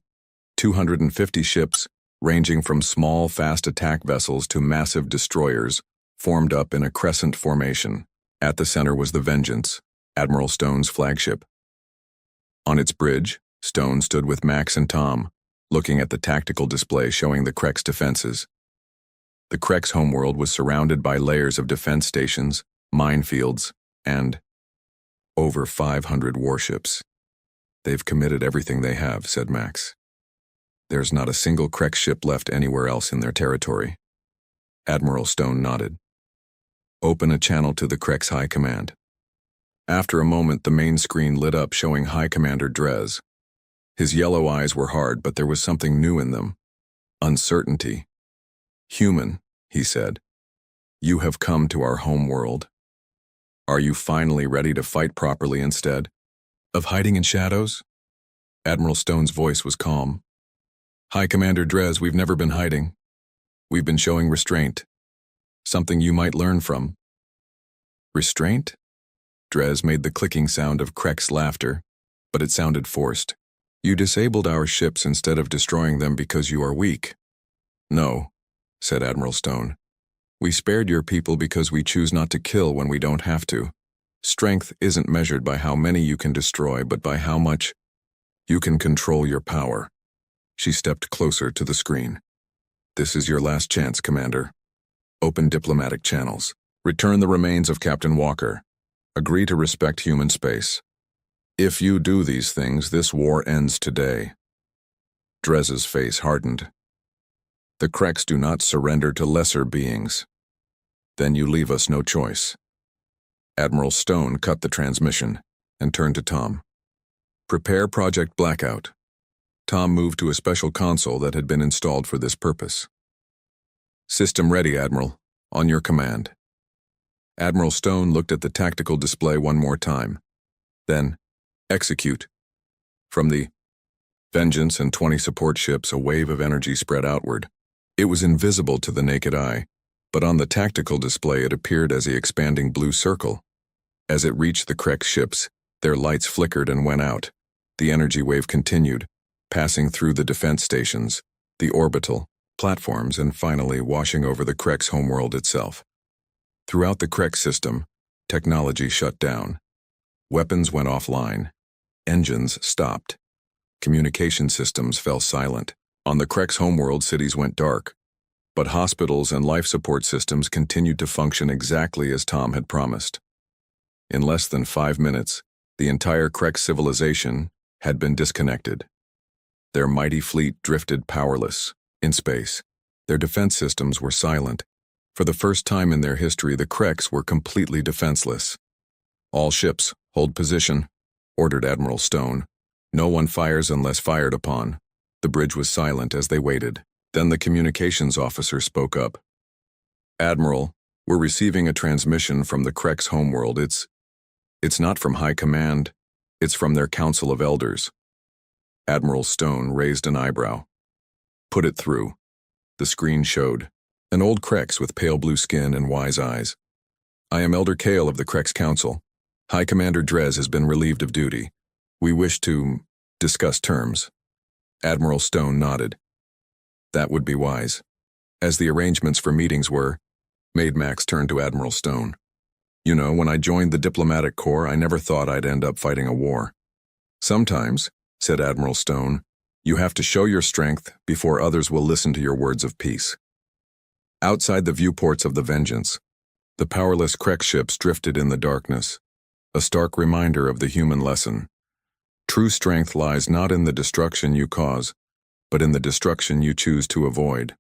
250 ships, ranging from small, fast attack vessels to massive destroyers, formed up in a crescent formation. At the center was the Vengeance, Admiral Stone's flagship. On its bridge, Stone stood with Max and Tom, looking at the tactical display showing the Krex defenses. The Krex homeworld was surrounded by layers of defense stations, minefields, and over 500 warships. They've committed everything they have, said Max. There's not a single Krex ship left anywhere else in their territory. Admiral Stone nodded. Open a channel to the Krex High Command. After a moment, the main screen lit up showing High Commander Drez. His yellow eyes were hard, but there was something new in them. Uncertainty. Human, he said. You have come to our home world. Are you finally ready to fight properly instead of hiding in shadows? Admiral Stone's voice was calm. High Commander Drez, we've never been hiding. We've been showing restraint. Something you might learn from. Restraint? Drez made the clicking sound of Krex laughter, but it sounded forced. You disabled our ships instead of destroying them because you are weak. No, said Admiral Stone. We spared your people because we choose not to kill when we don't have to. Strength isn't measured by how many you can destroy, but by how much you can control your power. She stepped closer to the screen. This is your last chance, Commander. Open diplomatic channels. Return the remains of Captain Walker. Agree to respect human space. If you do these things, this war ends today. Drez's face hardened. The Krex do not surrender to lesser beings. Then you leave us no choice. Admiral Stone cut the transmission and turned to Tom. Prepare Project Blackout. Tom moved to a special console that had been installed for this purpose. System ready, Admiral. On your command. Admiral Stone looked at the tactical display one more time. Then, execute. From the Vengeance and 20 support ships, a wave of energy spread outward. It was invisible to the naked eye, but on the tactical display it appeared as an expanding blue circle. As it reached the Krex ships, their lights flickered and went out. The energy wave continued, passing through the defense stations, the orbital platforms, and finally washing over the Krex homeworld itself. Throughout the Krex system, technology shut down. Weapons went offline. Engines stopped. Communication systems fell silent. On the Krex homeworld, cities went dark. But hospitals and life support systems continued to function exactly as Tom had promised. In less than 5 minutes, the entire Krex civilization had been disconnected. Their mighty fleet drifted powerless in space. Their defense systems were silent. For the first time in their history, the Krex were completely defenseless. All ships, hold position, ordered Admiral Stone. No one fires unless fired upon. The bridge was silent as they waited. Then the communications officer spoke up. Admiral, we're receiving a transmission from the Krex homeworld. It's not from High Command. It's from their Council of Elders. Admiral Stone raised an eyebrow. Put it through. The screen showed an old Krex with pale blue skin and wise eyes. I am Elder Kale of the Krex Council. High Commander Drez has been relieved of duty. We wish to discuss terms. Admiral Stone nodded. That would be wise. As the arrangements for meetings were, Max turned to Admiral Stone. You know, when I joined the diplomatic corps, I never thought I'd end up fighting a war. Sometimes, said Admiral Stone, you have to show your strength before others will listen to your words of peace. Outside the viewports of the Vengeance, the powerless Krex ships drifted in the darkness, a stark reminder of the human lesson. True strength lies not in the destruction you cause, but in the destruction you choose to avoid.